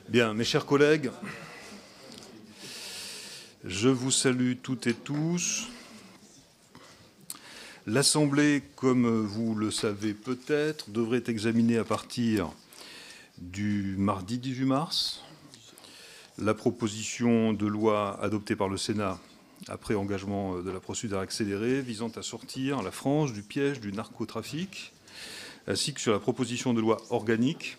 Bien, mes chers collègues, je vous salue toutes et tous. L'Assemblée, comme vous le savez peut-être, devrait examiner à partir du mardi 18 mars la proposition de loi adoptée par le Sénat après engagement de la procédure accélérée visant à sortir la France du piège du narcotrafic, ainsi que sur la proposition de loi organique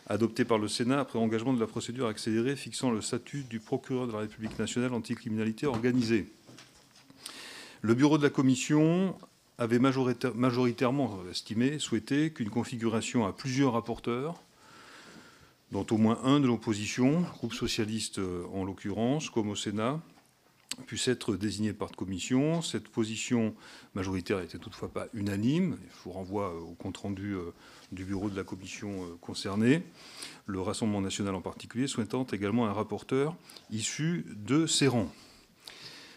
adoptée par le Sénat après engagement de la procédure accélérée fixant le statut du procureur de la République nationale anticriminalité organisée. Le bureau de la Commission avait majoritairement souhaité qu'une configuration à plusieurs rapporteurs, dont au moins un de l'opposition, groupe socialiste en l'occurrence, comme au Sénat, puisse être désigné par commission. Cette position majoritaire n'était toutefois pas unanime. Je vous renvoie au compte-rendu du bureau de la commission concernée. Le Rassemblement national en particulier souhaitant également un rapporteur issu de ses rangs.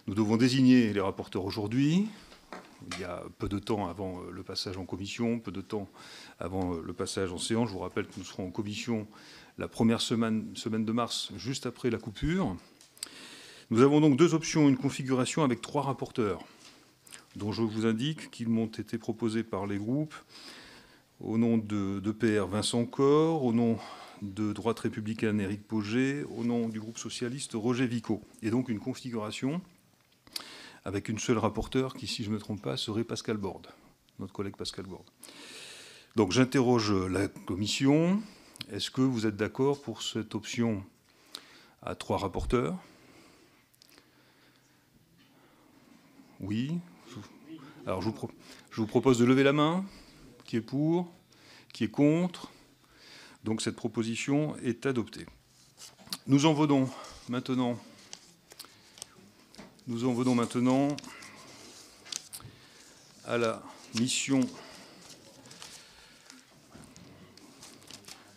Nous devons désigner les rapporteurs aujourd'hui. Il y a peu de temps avant le passage en commission, peu de temps avant le passage en séance. Je vous rappelle que nous serons en commission la première semaine de mars, juste après la coupure. Nous avons donc deux options, une configuration avec 3 rapporteurs, dont je vous indique qu'ils m'ont été proposés par les groupes au nom de PR Vincent Corre, au nom de Droite républicaine Éric Pauget, au nom du groupe socialiste Roger Vicot. Et donc une configuration avec une seule rapporteure qui, si je ne me trompe pas, serait Pascal Borde, notre collègue Pascal Borde. Donc j'interroge la commission. Est-ce que vous êtes d'accord pour cette option à 3 rapporteurs ? Oui. Alors je vous propose de lever la main. Qui est pour ? Qui est contre ? Donc cette proposition est adoptée. Nous en venons maintenant à la mission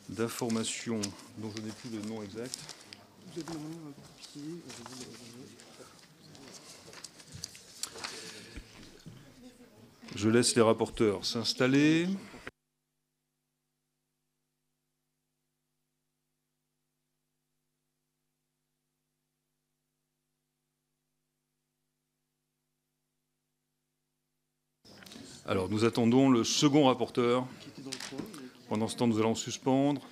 d'information dont je n'ai plus le nom exact. Vous avez demandé un copier. Je laisse les rapporteurs s'installer. Alors, nous attendons le second rapporteur. Pendant ce temps, nous allons suspendre.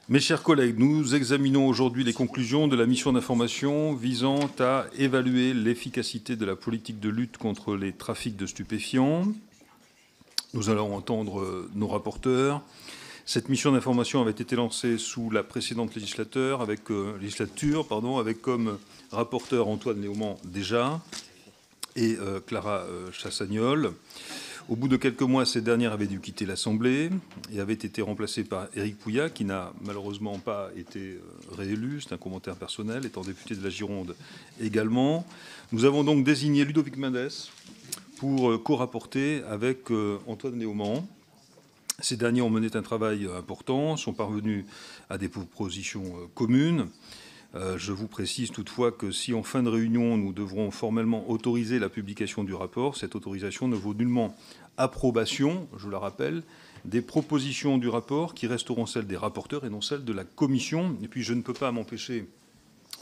Mes chers collègues, nous examinons aujourd'hui les conclusions de la mission d'information visant à évaluer l'efficacité de la politique de lutte contre les trafics de stupéfiants. Nous allons entendre nos rapporteurs. Cette mission d'information avait été lancée sous la précédente législature avec comme rapporteur Antoine Léaumont déjà et Clara Chassagnol. Au bout de quelques mois, cette dernière avait dû quitter l'Assemblée et avait été remplacée par Éric Pouillat, qui n'a malheureusement pas été réélu. C'est un commentaire personnel, étant député de la Gironde également. Nous avons donc désigné Ludovic Mendes pour co-rapporter avec Antoine Léaumont. Ces derniers ont mené un travail important, sont parvenus à des propositions communes. Je vous précise toutefois que si en fin de réunion, nous devrons formellement autoriser la publication du rapport, cette autorisation ne vaut nullement approbation, je le rappelle, des propositions du rapport qui resteront celles des rapporteurs et non celles de la commission. Et puis je ne peux pas m'empêcher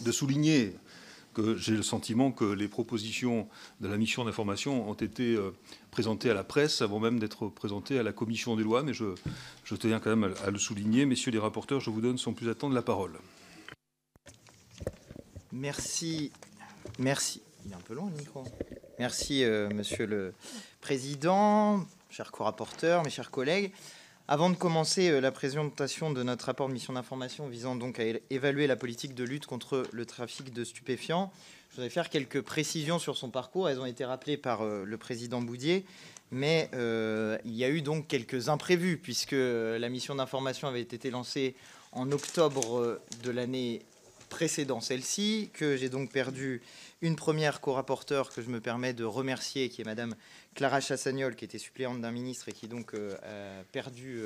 de souligner que j'ai le sentiment que les propositions de la mission d'information ont été présentées à la presse avant même d'être présentées à la commission des lois, mais je tiens quand même à le souligner. Messieurs les rapporteurs, je vous donne sans plus attendre la parole. Merci. Merci. Il est un peu long le micro. Merci, Monsieur le Président, chers co-rapporteurs, mes chers collègues. Avant de commencer la présentation de notre rapport de mission d'information visant donc à évaluer la politique de lutte contre le trafic de stupéfiants, je voudrais faire quelques précisions sur son parcours. Elles ont été rappelées par le président Boudié, mais il y a eu donc quelques imprévus puisque la mission d'information avait été lancée en octobre de l'année précédant celle-ci, que j'ai donc perdu une première co-rapporteure que je me permets de remercier, qui est Madame Clara Chassagnol, qui était suppléante d'un ministre et qui donc a perdu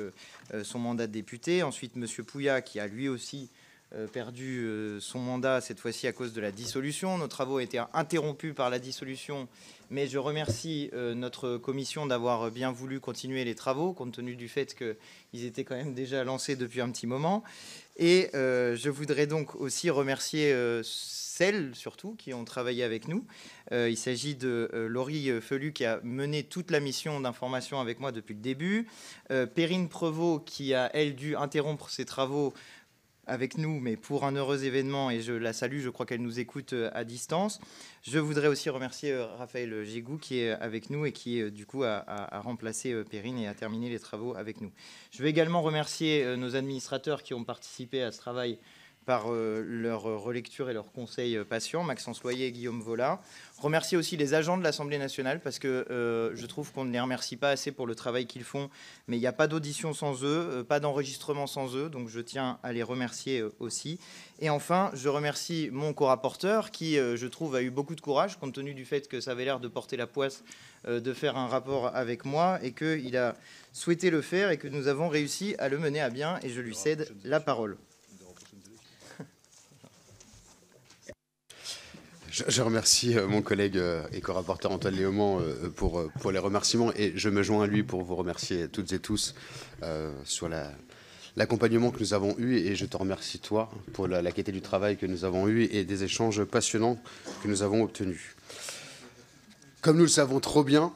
son mandat de député. Ensuite, Monsieur Pouillat, qui a lui aussi perdu son mandat, cette fois-ci à cause de la dissolution. Nos travaux ont été interrompus par la dissolution, mais je remercie notre commission d'avoir bien voulu continuer les travaux, compte tenu du fait qu'ils étaient quand même déjà lancés depuis un petit moment. Et je voudrais donc aussi remercier celles, surtout, qui ont travaillé avec nous. Il s'agit de Laurie Felu, qui a mené toute la mission d'information avec moi depuis le début. Perrine Prevot, qui a, elle, dû interrompre ses travaux avec nous, mais pour un heureux événement, et je la salue, je crois qu'elle nous écoute à distance. Je voudrais aussi remercier Raphaël Gégou, qui est avec nous et qui, du coup, a remplacé Perrine et a terminé les travaux avec nous. Je vais également remercier nos administrateurs qui ont participé à ce travail par leur relecture et leurs conseils patients, Maxence Loyer et Guillaume Vola. Remercier aussi les agents de l'Assemblée nationale, parce que je trouve qu'on ne les remercie pas assez pour le travail qu'ils font, mais il n'y a pas d'audition sans eux, pas d'enregistrement sans eux, donc je tiens à les remercier aussi. Et enfin, je remercie mon co-rapporteur, qui, je trouve, a eu beaucoup de courage, compte tenu du fait que ça avait l'air de porter la poisse de faire un rapport avec moi, et qu'il a souhaité le faire, et que nous avons réussi à le mener à bien, et je lui cède la parole. Je remercie mon collègue et co-rapporteur Antoine Léaumont pour les remerciements, et je me joins à lui pour vous remercier toutes et tous sur l'accompagnement que nous avons eu, et je te remercie toi pour la qualité du travail que nous avons eu et des échanges passionnants que nous avons obtenus. Comme nous le savons trop bien,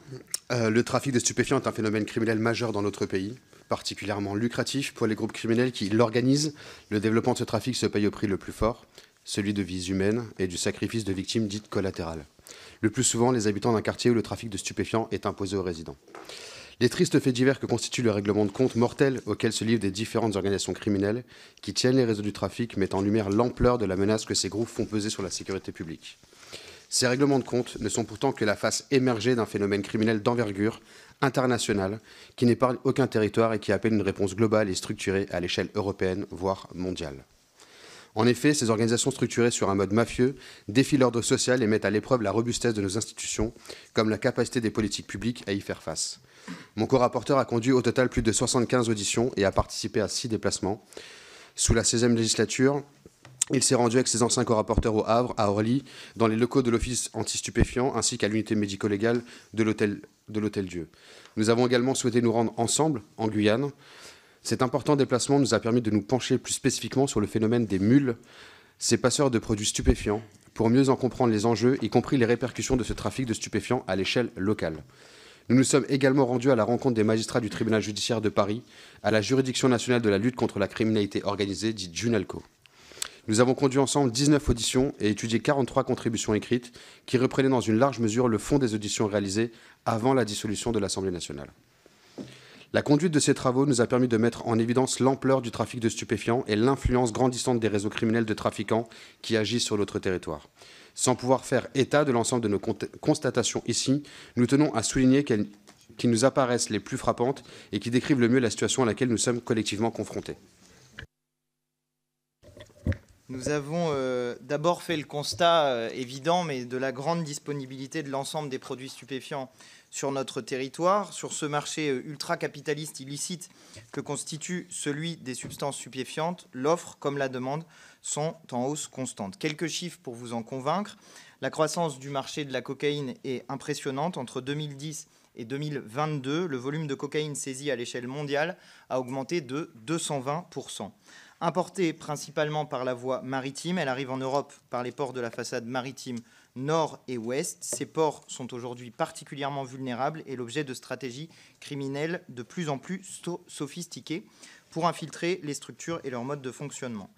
le trafic de stupéfiants est un phénomène criminel majeur dans notre pays, particulièrement lucratif pour les groupes criminels qui l'organisent. Le développement de ce trafic se paye au prix le plus fort, celui de vies humaines et du sacrifice de victimes dites collatérales. Le plus souvent, les habitants d'un quartier où le trafic de stupéfiants est imposé aux résidents. Les tristes faits divers que constitue le règlement de compte mortel auquel se livrent des différentes organisations criminelles qui tiennent les réseaux du trafic mettent en lumière l'ampleur de la menace que ces groupes font peser sur la sécurité publique. Ces règlements de compte ne sont pourtant que la face émergée d'un phénomène criminel d'envergure internationale qui n'épargne aucun territoire et qui appelle une réponse globale et structurée à l'échelle européenne, voire mondiale. En effet, ces organisations structurées sur un mode mafieux défient l'ordre social et mettent à l'épreuve la robustesse de nos institutions, comme la capacité des politiques publiques à y faire face. Mon co-rapporteur a conduit au total plus de 75 auditions et a participé à 6 déplacements. Sous la 16e législature, il s'est rendu avec ses anciens co-rapporteurs au Havre, à Orly, dans les locaux de l'Office anti-stupéfiants, ainsi qu'à l'unité médico-légale de l'Hôtel-Dieu. Nous avons également souhaité nous rendre ensemble en Guyane. Cet important déplacement nous a permis de nous pencher plus spécifiquement sur le phénomène des mules, ces passeurs de produits stupéfiants, pour mieux en comprendre les enjeux, y compris les répercussions de ce trafic de stupéfiants à l'échelle locale. Nous nous sommes également rendus à la rencontre des magistrats du tribunal judiciaire de Paris, à la juridiction nationale de la lutte contre la criminalité organisée, dite JUNALCO. Nous avons conduit ensemble 19 auditions et étudié 43 contributions écrites qui reprenaient dans une large mesure le fond des auditions réalisées avant la dissolution de l'Assemblée nationale. La conduite de ces travaux nous a permis de mettre en évidence l'ampleur du trafic de stupéfiants et l'influence grandissante des réseaux criminels de trafiquants qui agissent sur notre territoire. Sans pouvoir faire état de l'ensemble de nos constatations ici, nous tenons à souligner qu'elles qui nous apparaissent les plus frappantes et qui décrivent le mieux la situation à laquelle nous sommes collectivement confrontés. Nous avons d'abord fait le constat évident, mais de la grande disponibilité de l'ensemble des produits stupéfiants sur notre territoire, sur ce marché ultra-capitaliste illicite que constitue celui des substances stupéfiantes. L'offre comme la demande sont en hausse constante. Quelques chiffres pour vous en convaincre. La croissance du marché de la cocaïne est impressionnante. Entre 2010 et 2022, le volume de cocaïne saisi à l'échelle mondiale a augmenté de 220%. Importée principalement par la voie maritime, elle arrive en Europe par les ports de la façade maritime nord et ouest. Ces ports sont aujourd'hui particulièrement vulnérables et l'objet de stratégies criminelles de plus en plus sophistiquées pour infiltrer les structures et leur mode de fonctionnement.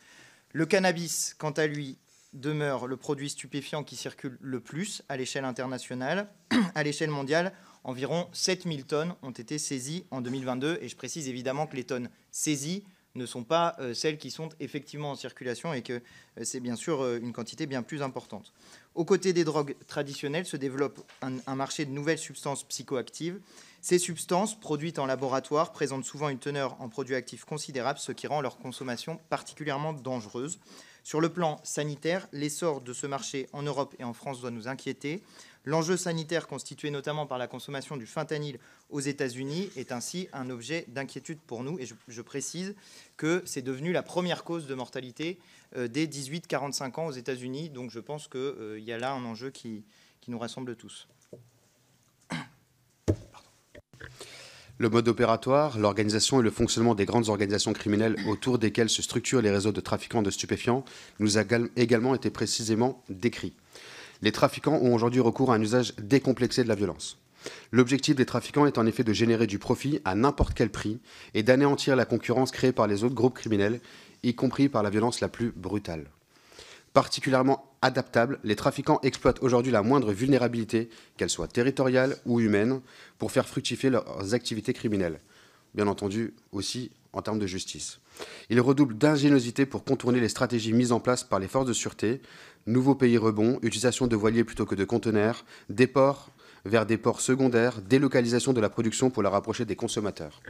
Le cannabis, quant à lui, demeure le produit stupéfiant qui circule le plus à l'échelle internationale. À l'échelle mondiale, environ 7000 tonnes ont été saisies en 2022. Et je précise évidemment que les tonnes saisies ne sont pas celles qui sont effectivement en circulation et que c'est bien sûr une quantité bien plus importante. Aux côtés des drogues traditionnelles se développe un marché de nouvelles substances psychoactives. Ces substances, produites en laboratoire, présentent souvent une teneur en produits actifs considérable, ce qui rend leur consommation particulièrement dangereuse. Sur le plan sanitaire, l'essor de ce marché en Europe et en France doit nous inquiéter. L'enjeu sanitaire, constitué notamment par la consommation du fentanyl aux États-Unis, est ainsi un objet d'inquiétude pour nous. Et je précise que c'est devenu la première cause de mortalité des 18-45 ans aux États-Unis. Donc je pense qu'il y a là un enjeu qui nous rassemble tous. Le mode opératoire, l'organisation et le fonctionnement des grandes organisations criminelles autour desquelles se structurent les réseaux de trafiquants de stupéfiants nous a également été précisément décrit. Les trafiquants ont aujourd'hui recours à un usage décomplexé de la violence. L'objectif des trafiquants est en effet de générer du profit à n'importe quel prix et d'anéantir la concurrence créée par les autres groupes criminels, y compris par la violence la plus brutale. Particulièrement adaptables, les trafiquants exploitent aujourd'hui la moindre vulnérabilité, qu'elle soit territoriale ou humaine, pour faire fructifier leurs activités criminelles. Bien entendu, aussi en termes de justice. Ils redoublent d'ingéniosité pour contourner les stratégies mises en place par les forces de sûreté, nouveaux pays rebonds, utilisation de voiliers plutôt que de conteneurs, déport vers des ports secondaires, délocalisation de la production pour la rapprocher des consommateurs.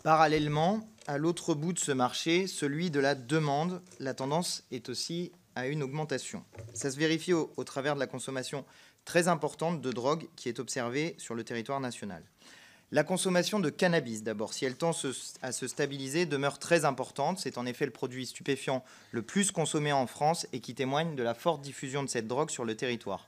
Parallèlement, à l'autre bout de ce marché, celui de la demande, la tendance est aussi à une augmentation. Ça se vérifie au travers de la consommation très importante de drogue qui est observée sur le territoire national. La consommation de cannabis, d'abord, si elle tend à se stabiliser, demeure très importante. C'est en effet le produit stupéfiant le plus consommé en France et qui témoigne de la forte diffusion de cette drogue sur le territoire.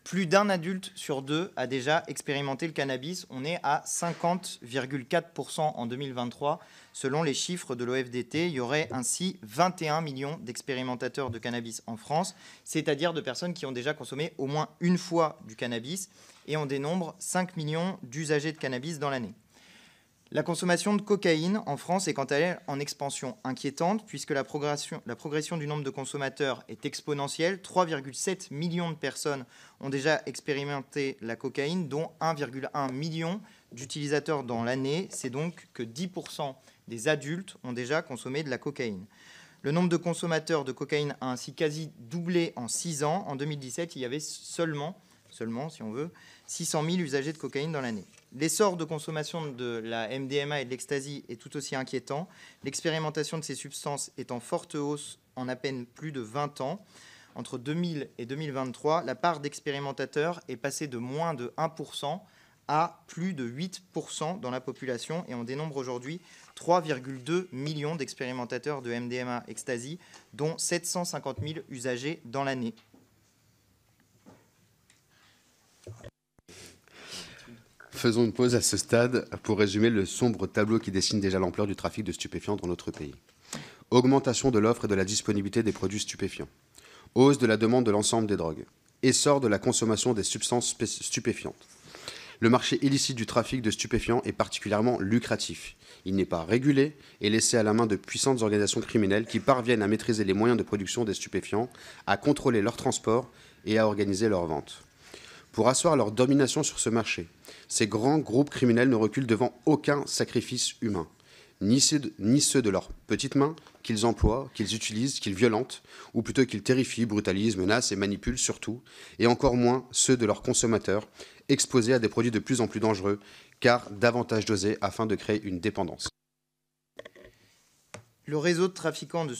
Plus d'un adulte sur deux a déjà expérimenté le cannabis. On est à 50,4% en 2023. Selon les chiffres de l'OFDT, il y aurait ainsi 21 millions d'expérimentateurs de cannabis en France, c'est-à-dire de personnes qui ont déjà consommé au moins une fois du cannabis, et on dénombre 5 millions d'usagers de cannabis dans l'année. La consommation de cocaïne en France est quant à elle en expansion inquiétante puisque la progression du nombre de consommateurs est exponentielle. 3,7 millions de personnes ont déjà expérimenté la cocaïne, dont 1,1 million d'utilisateurs dans l'année. C'est donc que 10% des adultes ont déjà consommé de la cocaïne. Le nombre de consommateurs de cocaïne a ainsi quasi doublé en 6 ans. En 2017, il y avait seulement si on veut, 600 000 usagers de cocaïne dans l'année. L'essor de consommation de la MDMA et de l'ecstasy est tout aussi inquiétant. L'expérimentation de ces substances est en forte hausse en à peine plus de 20 ans. Entre 2000 et 2023, la part d'expérimentateurs est passée de moins de 1% à plus de 8% dans la population et on dénombre aujourd'hui 3,2 millions d'expérimentateurs de MDMA ecstasy, dont 750 000 usagers dans l'année. Faisons une pause à ce stade pour résumer le sombre tableau qui dessine déjà l'ampleur du trafic de stupéfiants dans notre pays. Augmentation de l'offre et de la disponibilité des produits stupéfiants. Hausse de la demande de l'ensemble des drogues. Essor de la consommation des substances stupéfiantes. Le marché illicite du trafic de stupéfiants est particulièrement lucratif. Il n'est pas régulé et laissé à la main de puissantes organisations criminelles qui parviennent à maîtriser les moyens de production des stupéfiants, à contrôler leur transport et à organiser leur vente. Pour asseoir leur domination sur ce marché, ces grands groupes criminels ne reculent devant aucun sacrifice humain, ni ceux de leurs petites mains qu'ils emploient, qu'ils utilisent, qu'ils violentent, ou plutôt qu'ils terrifient, brutalisent, menacent et manipulent surtout, et encore moins ceux de leurs consommateurs, exposés à des produits de plus en plus dangereux, car davantage dosés afin de créer une dépendance. Les réseaux de trafiquants de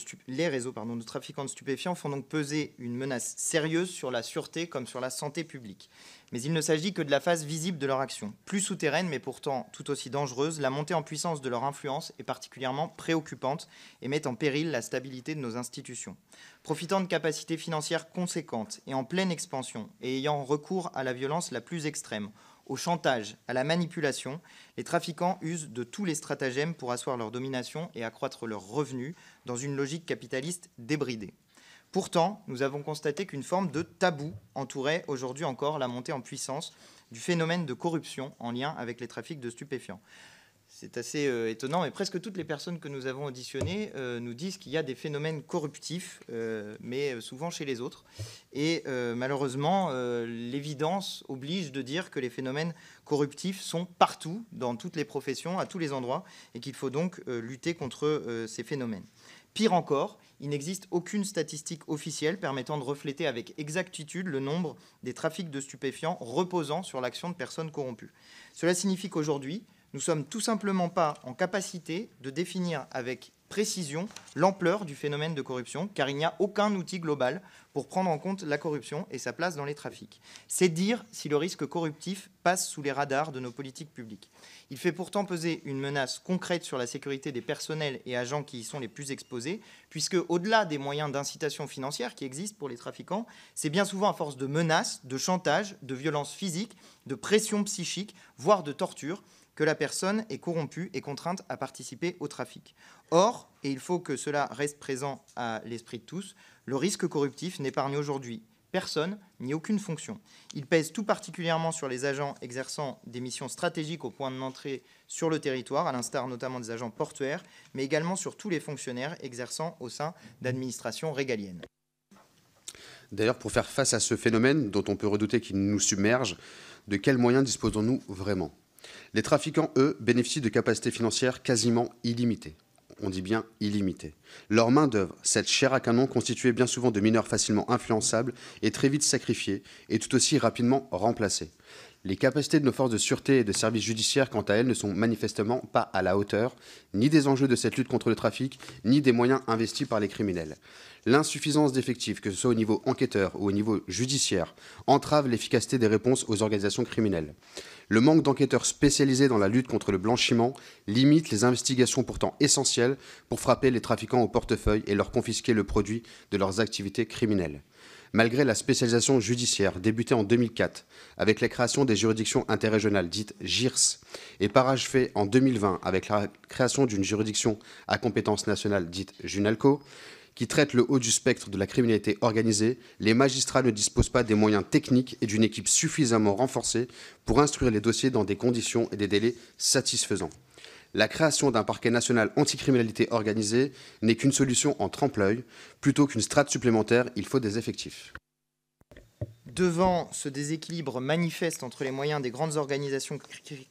stupéfiants font donc peser une menace sérieuse sur la sûreté comme sur la santé publique. Mais il ne s'agit que de la face visible de leur action. Plus souterraine, mais pourtant tout aussi dangereuse, la montée en puissance de leur influence est particulièrement préoccupante et met en péril la stabilité de nos institutions. Profitant de capacités financières conséquentes et en pleine expansion et ayant recours à la violence la plus extrême, au chantage, à la manipulation, les trafiquants usent de tous les stratagèmes pour asseoir leur domination et accroître leurs revenus dans une logique capitaliste débridée. Pourtant, nous avons constaté qu'une forme de tabou entourait aujourd'hui encore la montée en puissance du phénomène de corruption en lien avec les trafics de stupéfiants. C'est assez étonnant, mais presque toutes les personnes que nous avons auditionnées nous disent qu'il y a des phénomènes corruptifs, mais souvent chez les autres. Et malheureusement, l'évidence oblige de dire que les phénomènes corruptifs sont partout, dans toutes les professions, à tous les endroits, et qu'il faut donc lutter contre ces phénomènes. Pire encore, il n'existe aucune statistique officielle permettant de refléter avec exactitude le nombre des trafics de stupéfiants reposant sur l'action de personnes corrompues. Cela signifie qu'aujourd'hui, nous ne sommes tout simplement pas en capacité de définir avec précision l'ampleur du phénomène de corruption, car il n'y a aucun outil global pour prendre en compte la corruption et sa place dans les trafics. C'est dire si le risque corruptif passe sous les radars de nos politiques publiques. Il fait pourtant peser une menace concrète sur la sécurité des personnels et agents qui y sont les plus exposés, puisque au-delà des moyens d'incitation financière qui existent pour les trafiquants, c'est bien souvent à force de menaces, de chantage, de violences physiques, de pression psychique, voire de torture, que la personne est corrompue et contrainte à participer au trafic. Or, et il faut que cela reste présent à l'esprit de tous, le risque corruptif n'épargne aujourd'hui personne ni aucune fonction. Il pèse tout particulièrement sur les agents exerçant des missions stratégiques au point d'entrée sur le territoire, à l'instar notamment des agents portuaires, mais également sur tous les fonctionnaires exerçant au sein d'administrations régaliennes. D'ailleurs, pour faire face à ce phénomène dont on peut redouter qu'il nous submerge, de quels moyens disposons-nous vraiment ? Les trafiquants, eux, bénéficient de capacités financières quasiment illimitées. On dit bien illimitées. Leur main-d'œuvre, cette chair à canon constituée bien souvent de mineurs facilement influençables, est très vite sacrifiée et tout aussi rapidement remplacée. Les capacités de nos forces de sûreté et de services judiciaires, quant à elles, ne sont manifestement pas à la hauteur, ni des enjeux de cette lutte contre le trafic, ni des moyens investis par les criminels. L'insuffisance d'effectifs, que ce soit au niveau enquêteur ou au niveau judiciaire, entrave l'efficacité des réponses aux organisations criminelles. Le manque d'enquêteurs spécialisés dans la lutte contre le blanchiment limite les investigations pourtant essentielles pour frapper les trafiquants au portefeuille et leur confisquer le produit de leurs activités criminelles. Malgré la spécialisation judiciaire débutée en 2004 avec la création des juridictions interrégionales dites JIRS et parachevée en 2020 avec la création d'une juridiction à compétence nationale dite JUNALCO, qui traite le haut du spectre de la criminalité organisée, les magistrats ne disposent pas des moyens techniques et d'une équipe suffisamment renforcée pour instruire les dossiers dans des conditions et des délais satisfaisants. La création d'un parquet national anticriminalité organisée n'est qu'une solution en trempe-l'œil. Plutôt qu'une strate supplémentaire, il faut des effectifs. Devant ce déséquilibre manifeste entre les moyens des grandes organisations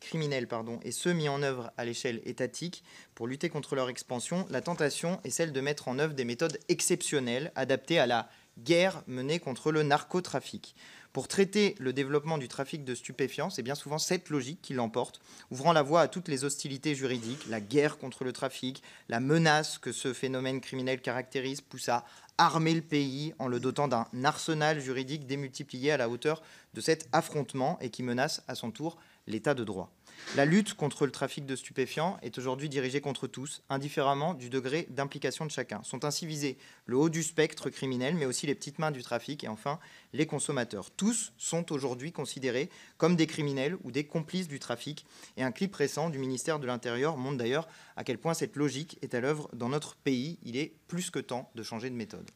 criminelles et ceux mis en œuvre à l'échelle étatique pour lutter contre leur expansion, la tentation est celle de mettre en œuvre des méthodes exceptionnelles adaptées à la guerre menée contre le narcotrafic. Pour traiter le développement du trafic de stupéfiants, c'est bien souvent cette logique qui l'emporte, ouvrant la voie à toutes les hostilités juridiques, la guerre contre le trafic, la menace que ce phénomène criminel caractérise pousse à armer le pays en le dotant d'un arsenal juridique démultiplié à la hauteur de cet affrontement et qui menace à son tour l'état de droit. La lutte contre le trafic de stupéfiants est aujourd'hui dirigée contre tous, indifféremment du degré d'implication de chacun. Sont ainsi visés le haut du spectre criminel, mais aussi les petites mains du trafic et enfin les consommateurs. Tous sont aujourd'hui considérés comme des criminels ou des complices du trafic. Et un clip récent du ministère de l'Intérieur montre d'ailleurs à quel point cette logique est à l'œuvre dans notre pays. Il est plus que temps de changer de méthode.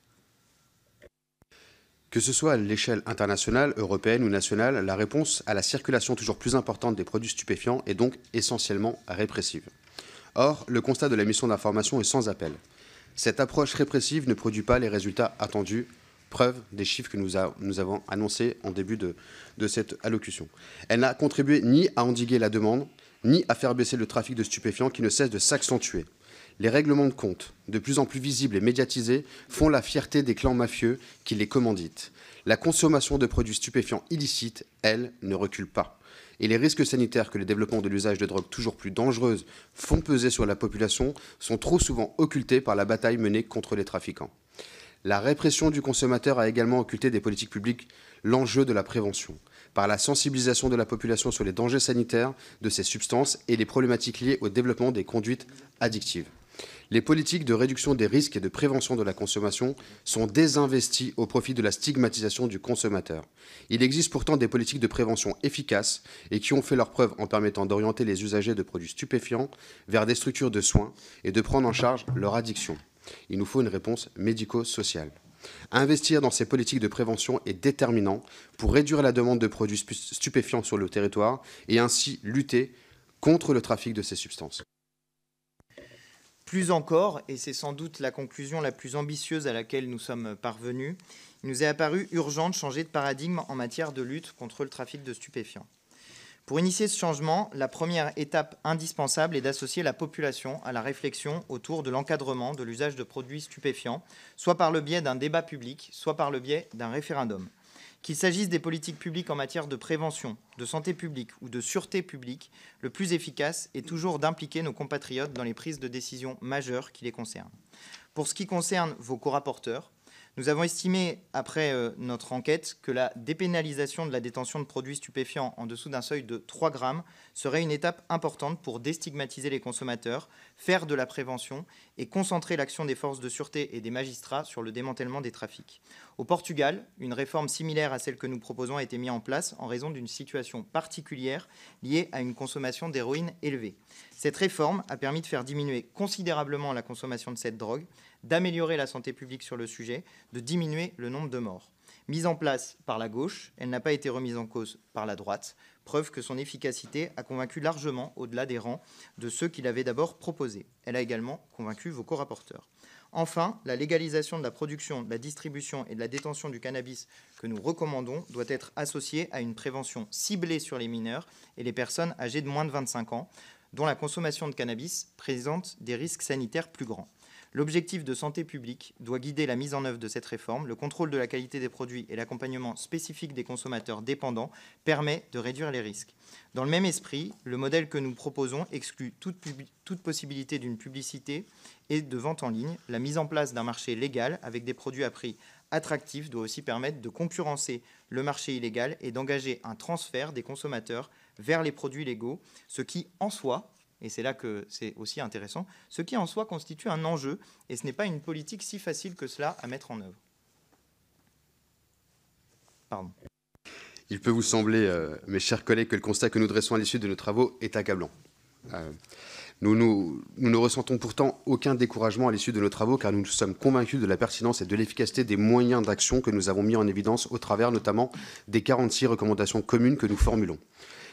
Que ce soit à l'échelle internationale, européenne ou nationale, la réponse à la circulation toujours plus importante des produits stupéfiants est donc essentiellement répressive. Or, le constat de la mission d'information est sans appel. Cette approche répressive ne produit pas les résultats attendus, preuve des chiffres que nous avons annoncés en début de cette allocution. Elle n'a contribué ni à endiguer la demande, ni à faire baisser le trafic de stupéfiants qui ne cesse de s'accentuer. Les règlements de compte, de plus en plus visibles et médiatisés, font la fierté des clans mafieux qui les commanditent. La consommation de produits stupéfiants illicites, elle, ne recule pas. Et les risques sanitaires que le développement de l'usage de drogues toujours plus dangereuses font peser sur la population sont trop souvent occultés par la bataille menée contre les trafiquants. La répression du consommateur a également occulté des politiques publiques l'enjeu de la prévention, par la sensibilisation de la population sur les dangers sanitaires de ces substances et les problématiques liées au développement des conduites addictives. Les politiques de réduction des risques et de prévention de la consommation sont désinvesties au profit de la stigmatisation du consommateur. Il existe pourtant des politiques de prévention efficaces et qui ont fait leurs preuves en permettant d'orienter les usagers de produits stupéfiants vers des structures de soins et de prendre en charge leur addiction. Il nous faut une réponse médico-sociale. Investir dans ces politiques de prévention est déterminant pour réduire la demande de produits stupéfiants sur le territoire et ainsi lutter contre le trafic de ces substances. Plus encore, et c'est sans doute la conclusion la plus ambitieuse à laquelle nous sommes parvenus, il nous est apparu urgent de changer de paradigme en matière de lutte contre le trafic de stupéfiants. Pour initier ce changement, la première étape indispensable est d'associer la population à la réflexion autour de l'encadrement de l'usage de produits stupéfiants, soit par le biais d'un débat public, soit par le biais d'un référendum. Qu'il s'agisse des politiques publiques en matière de prévention, de santé publique ou de sûreté publique, le plus efficace est toujours d'impliquer nos compatriotes dans les prises de décisions majeures qui les concernent. Pour ce qui concerne vos co-rapporteurs, nous avons estimé, après notre enquête, que la dépénalisation de la détention de produits stupéfiants en dessous d'un seuil de 3 grammes serait une étape importante pour déstigmatiser les consommateurs, faire de la prévention et concentrer l'action des forces de sûreté et des magistrats sur le démantèlement des trafics. Au Portugal, une réforme similaire à celle que nous proposons a été mise en place en raison d'une situation particulière liée à une consommation d'héroïne élevée. Cette réforme a permis de faire diminuer considérablement la consommation de cette drogue, d'améliorer la santé publique sur le sujet, de diminuer le nombre de morts. Mise en place par la gauche, elle n'a pas été remise en cause par la droite, preuve que son efficacité a convaincu largement au-delà des rangs de ceux qui l'avaient d'abord proposée. Elle a également convaincu vos co-rapporteurs. Enfin, la légalisation de la production, de la distribution et de la détention du cannabis que nous recommandons doit être associée à une prévention ciblée sur les mineurs et les personnes âgées de moins de 25 ans, dont la consommation de cannabis présente des risques sanitaires plus grands. L'objectif de santé publique doit guider la mise en œuvre de cette réforme. Le contrôle de la qualité des produits et l'accompagnement spécifique des consommateurs dépendants permet de réduire les risques. Dans le même esprit, le modèle que nous proposons exclut toute possibilité d'une publicité et de vente en ligne. La mise en place d'un marché légal avec des produits à prix attractifs doit aussi permettre de concurrencer le marché illégal et d'engager un transfert des consommateurs vers les produits légaux, ce qui en soi, et c'est là que c'est aussi intéressant, ce qui en soi constitue un enjeu, et ce n'est pas une politique si facile que cela à mettre en œuvre. Pardon. Il peut vous sembler, mes chers collègues, que le constat que nous dressons à l'issue de nos travaux est accablant. Nous ne ressentons pourtant aucun découragement à l'issue de nos travaux, car nous sommes convaincus de la pertinence et de l'efficacité des moyens d'action que nous avons mis en évidence au travers notamment des 46 recommandations communes que nous formulons.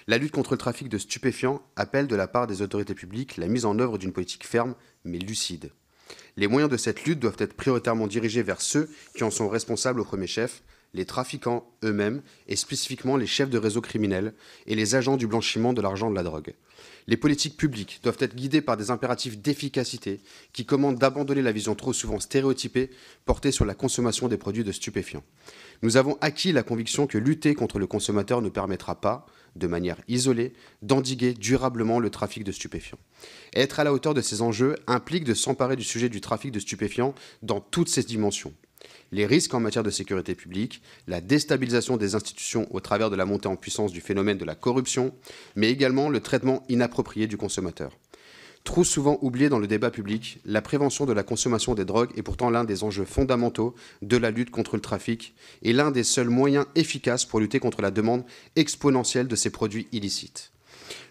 La lutte contre le trafic de stupéfiants appelle de la part des autorités publiques la mise en œuvre d'une politique ferme mais lucide. Les moyens de cette lutte doivent être prioritairement dirigés vers ceux qui en sont responsables au premier chef, les trafiquants eux-mêmes et spécifiquement les chefs de réseaux criminels et les agents du blanchiment de l'argent de la drogue. Les politiques publiques doivent être guidées par des impératifs d'efficacité qui commandent d'abandonner la vision trop souvent stéréotypée portée sur la consommation des produits de stupéfiants. Nous avons acquis la conviction que lutter contre le consommateur ne permettra pas, de manière isolée, d'endiguer durablement le trafic de stupéfiants. Être à la hauteur de ces enjeux implique de s'emparer du sujet du trafic de stupéfiants dans toutes ses dimensions. Les risques en matière de sécurité publique, la déstabilisation des institutions au travers de la montée en puissance du phénomène de la corruption, mais également le traitement inapproprié du consommateur. Trop souvent oublié dans le débat public, la prévention de la consommation des drogues est pourtant l'un des enjeux fondamentaux de la lutte contre le trafic et l'un des seuls moyens efficaces pour lutter contre la demande exponentielle de ces produits illicites.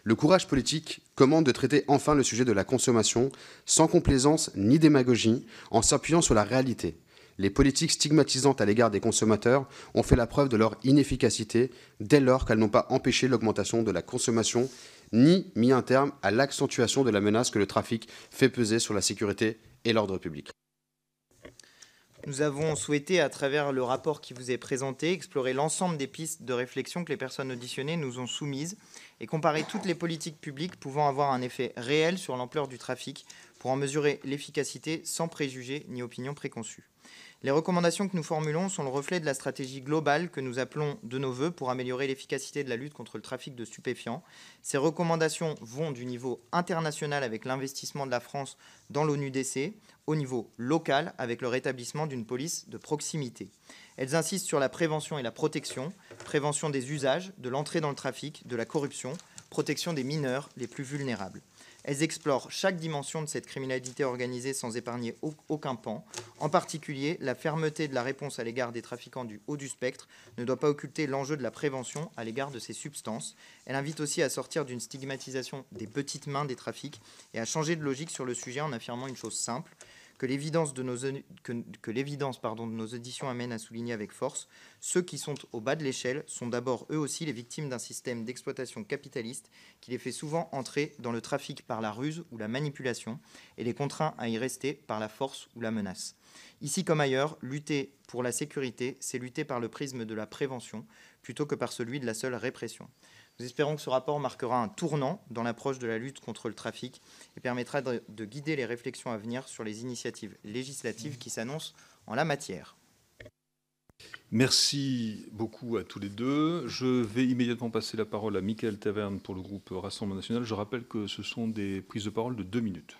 Le courage politique commande de traiter enfin le sujet de la consommation sans complaisance ni démagogie, en s'appuyant sur la réalité. Les politiques stigmatisantes à l'égard des consommateurs ont fait la preuve de leur inefficacité dès lors qu'elles n'ont pas empêché l'augmentation de la consommation ni mis un terme à l'accentuation de la menace que le trafic fait peser sur la sécurité et l'ordre public. Nous avons souhaité, à travers le rapport qui vous est présenté, explorer l'ensemble des pistes de réflexion que les personnes auditionnées nous ont soumises et comparer toutes les politiques publiques pouvant avoir un effet réel sur l'ampleur du trafic pour en mesurer l'efficacité sans préjugés ni opinions préconçues. Les recommandations que nous formulons sont le reflet de la stratégie globale que nous appelons de nos vœux pour améliorer l'efficacité de la lutte contre le trafic de stupéfiants. Ces recommandations vont du niveau international avec l'investissement de la France dans l'ONUDC au niveau local avec le rétablissement d'une police de proximité. Elles insistent sur la prévention et la protection, prévention des usages, de l'entrée dans le trafic, de la corruption, protection des mineurs les plus vulnérables. Elles explorent chaque dimension de cette criminalité organisée sans épargner aucun pan. En particulier, la fermeté de la réponse à l'égard des trafiquants du haut du spectre ne doit pas occulter l'enjeu de la prévention à l'égard de ces substances. Elle invite aussi à sortir d'une stigmatisation des petites mains des trafics et à changer de logique sur le sujet en affirmant une chose simple, que l'évidence de nos auditions amène à souligner avec force. Ceux qui sont au bas de l'échelle sont d'abord eux aussi les victimes d'un système d'exploitation capitaliste qui les fait souvent entrer dans le trafic par la ruse ou la manipulation et les contraint à y rester par la force ou la menace. Ici comme ailleurs, lutter pour la sécurité, c'est lutter par le prisme de la prévention plutôt que par celui de la seule répression. Nous espérons que ce rapport marquera un tournant dans l'approche de la lutte contre le trafic et permettra de guider les réflexions à venir sur les initiatives législatives qui s'annoncent en la matière. Merci beaucoup à tous les deux. Je vais immédiatement passer la parole à Mickaël Taverne pour le groupe Rassemblement National. Je rappelle que ce sont des prises de parole de 2 minutes.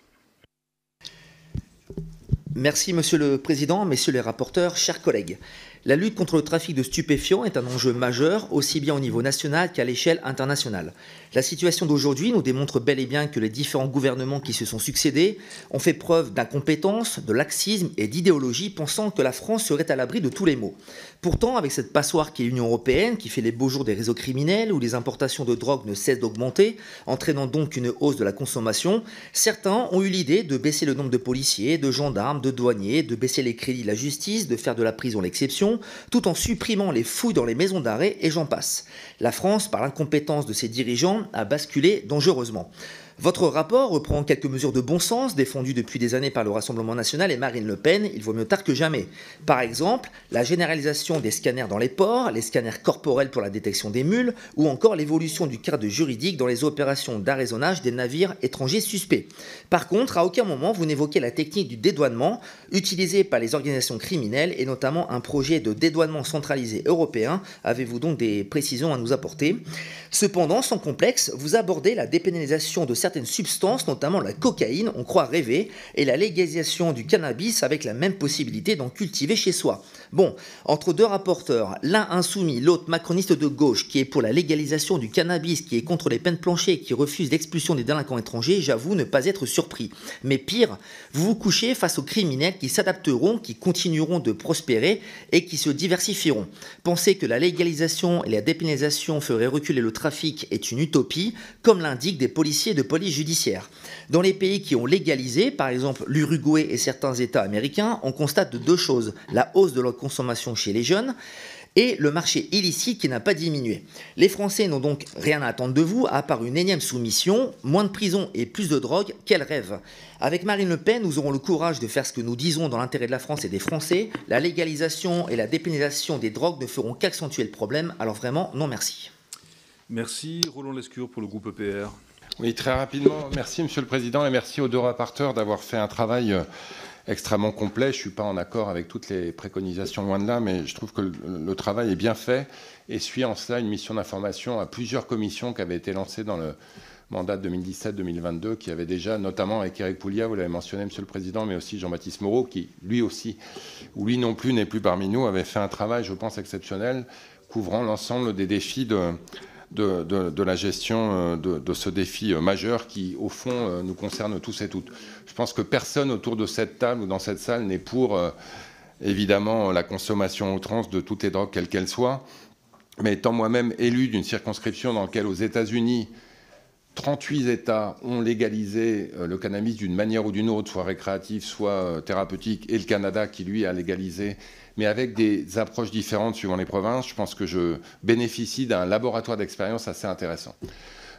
Merci Monsieur le Président, Messieurs les rapporteurs, chers collègues. La lutte contre le trafic de stupéfiants est un enjeu majeur, aussi bien au niveau national qu'à l'échelle internationale. La situation d'aujourd'hui nous démontre bel et bien que les différents gouvernements qui se sont succédés ont fait preuve d'incompétence, de laxisme et d'idéologie, pensant que la France serait à l'abri de tous les maux. Pourtant, avec cette passoire qui est l'Union européenne, qui fait les beaux jours des réseaux criminels, où les importations de drogue ne cessent d'augmenter, entraînant donc une hausse de la consommation, certains ont eu l'idée de baisser le nombre de policiers, de gendarmes, de douaniers, de baisser les crédits de la justice, de faire de la prison l'exception, tout en supprimant les fouilles dans les maisons d'arrêt et j'en passe. La France, par l'incompétence de ses dirigeants, a basculé dangereusement. Votre rapport reprend quelques mesures de bon sens défendues depuis des années par le Rassemblement national et Marine Le Pen, il vaut mieux tard que jamais. Par exemple, la généralisation des scanners dans les ports, les scanners corporels pour la détection des mules, ou encore l'évolution du cadre juridique dans les opérations d'arraisonnage des navires étrangers suspects. Par contre, à aucun moment vous n'évoquez la technique du dédouanement utilisée par les organisations criminelles et notamment un projet de dédouanement centralisé européen. Avez-vous donc des précisions à nous apporter ? Cependant, sans complexe, vous abordez la dépénalisation de certaines substances, notamment la cocaïne, on croit rêver, et la légalisation du cannabis avec la même possibilité d'en cultiver chez soi. Bon, entre deux rapporteurs, l'un insoumis, l'autre macroniste de gauche, qui est pour la légalisation du cannabis, qui est contre les peines planchées et qui refuse l'expulsion des délinquants étrangers, j'avoue ne pas être surpris. Mais pire, vous vous couchez face aux criminels qui s'adapteront, qui continueront de prospérer et qui se diversifieront. Penser que la légalisation et la dépénalisation feraient reculer le trafic est une utopie, comme l'indiquent des policiers de police judiciaire. Dans les pays qui ont légalisé, par exemple l'Uruguay et certains États américains, on constate deux choses. La hausse de la consommation chez les jeunes et le marché illicite qui n'a pas diminué. Les Français n'ont donc rien à attendre de vous, à part une énième soumission, moins de prison et plus de drogue, quel rêve. Avec Marine Le Pen, nous aurons le courage de faire ce que nous disons dans l'intérêt de la France et des Français. La légalisation et la dépénalisation des drogues ne feront qu'accentuer le problème, alors vraiment, non merci. Merci. Roland Lescure pour le groupe EPR. Oui, très rapidement, merci Monsieur le Président et merci aux deux rapporteurs d'avoir fait un travail extrêmement complet. Je ne suis pas en accord avec toutes les préconisations, loin de là, mais je trouve que le travail est bien fait et suit en cela une mission d'information à plusieurs commissions qui avaient été lancées dans le mandat 2017-2022, qui avait déjà, notamment avec Éric Pouliat, vous l'avez mentionné Monsieur le Président, mais aussi Jean-Baptiste Moreau, qui lui aussi, ou lui non plus n'est plus parmi nous, avait fait un travail, je pense, exceptionnel, couvrant l'ensemble des défis de la gestion de ce défi majeur qui, au fond, nous concerne tous et toutes. Je pense que personne autour de cette table ou dans cette salle n'est pour, évidemment, la consommation à outrance de toutes les drogues, quelles qu'elles soient. Mais étant moi-même élu d'une circonscription dans laquelle, aux États-Unis, 38 États ont légalisé le cannabis d'une manière ou d'une autre, soit récréatif, soit thérapeutique, et le Canada qui, lui, a légalisé, mais avec des approches différentes suivant les provinces, je pense que je bénéficie d'un laboratoire d'expérience assez intéressant.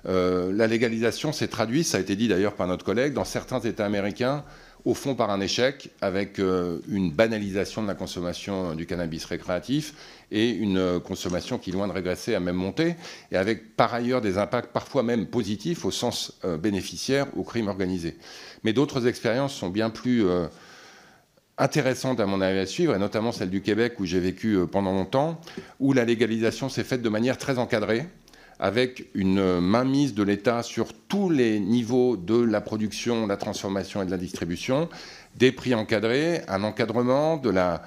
La légalisation s'est traduite, ça a été dit d'ailleurs par notre collègue, dans certains États américains, au fond par un échec, avec une banalisation de la consommation du cannabis récréatif et une consommation qui, loin de régresser, a même monté, et avec par ailleurs des impacts parfois même positifs au sens bénéficiaire au crime organisé. Mais d'autres expériences sont bien plus intéressante à mon avis à suivre, et notamment celle du Québec où j'ai vécu pendant longtemps, où la légalisation s'est faite de manière très encadrée, avec une mainmise de l'État sur tous les niveaux de la production, la transformation et de la distribution, des prix encadrés, un encadrement, de la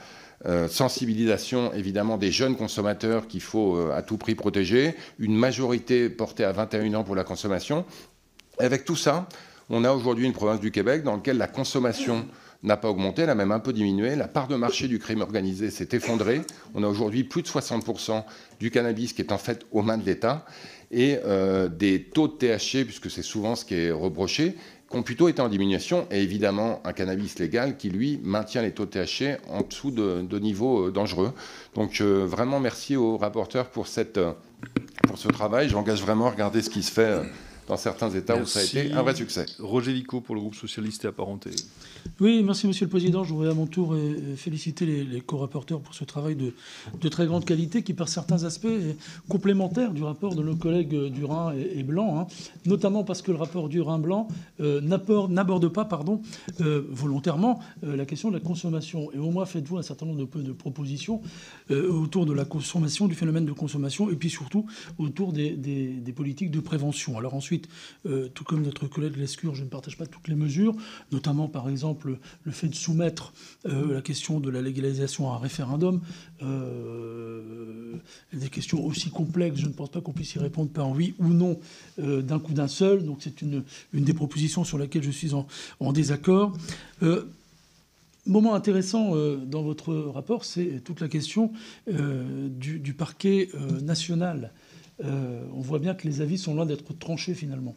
sensibilisation évidemment des jeunes consommateurs qu'il faut à tout prix protéger, une majorité portée à 21 ans pour la consommation. Avec tout ça, On a aujourd'hui une province du Québec dans laquelle la consommation n'a pas augmenté, elle a même un peu diminué. La part de marché du crime organisé s'est effondrée. On a aujourd'hui plus de 60% du cannabis qui est en fait aux mains de l'État et des taux de THC, puisque c'est souvent ce qui est reproché, qui ont plutôt été en diminution, et évidemment un cannabis légal qui, lui, maintient les taux de THC en dessous de niveaux dangereux. Donc vraiment merci aux rapporteurs pour ce travail. J'engage vraiment à regarder ce qui se fait dans certains États où ça a été un vrai succès. Roger Vico pour le groupe socialiste et apparenté. Oui, merci Monsieur le Président. Je voudrais à mon tour féliciter les co-rapporteurs pour ce travail de très grande qualité qui, par certains aspects, est complémentaire du rapport de nos collègues Durin et Blanc, notamment parce que le rapport Durin-Blanc n'aborde pas volontairement la question de la consommation. Et au moins, faites-vous un certain nombre de propositions autour de la consommation, du phénomène de consommation, et puis surtout autour des politiques de prévention. Alors ensuite, tout comme notre collègue Lescure, je ne partage pas toutes les mesures, notamment par exemple le fait de soumettre la question de la légalisation à un référendum, des questions aussi complexes, je ne pense pas qu'on puisse y répondre par oui ou non d'un coup d'un seul. Donc c'est une des propositions sur laquelle je suis en désaccord. Moment intéressant dans votre rapport, c'est toute la question du parquet national. On voit bien que les avis sont loin d'être tranchés finalement.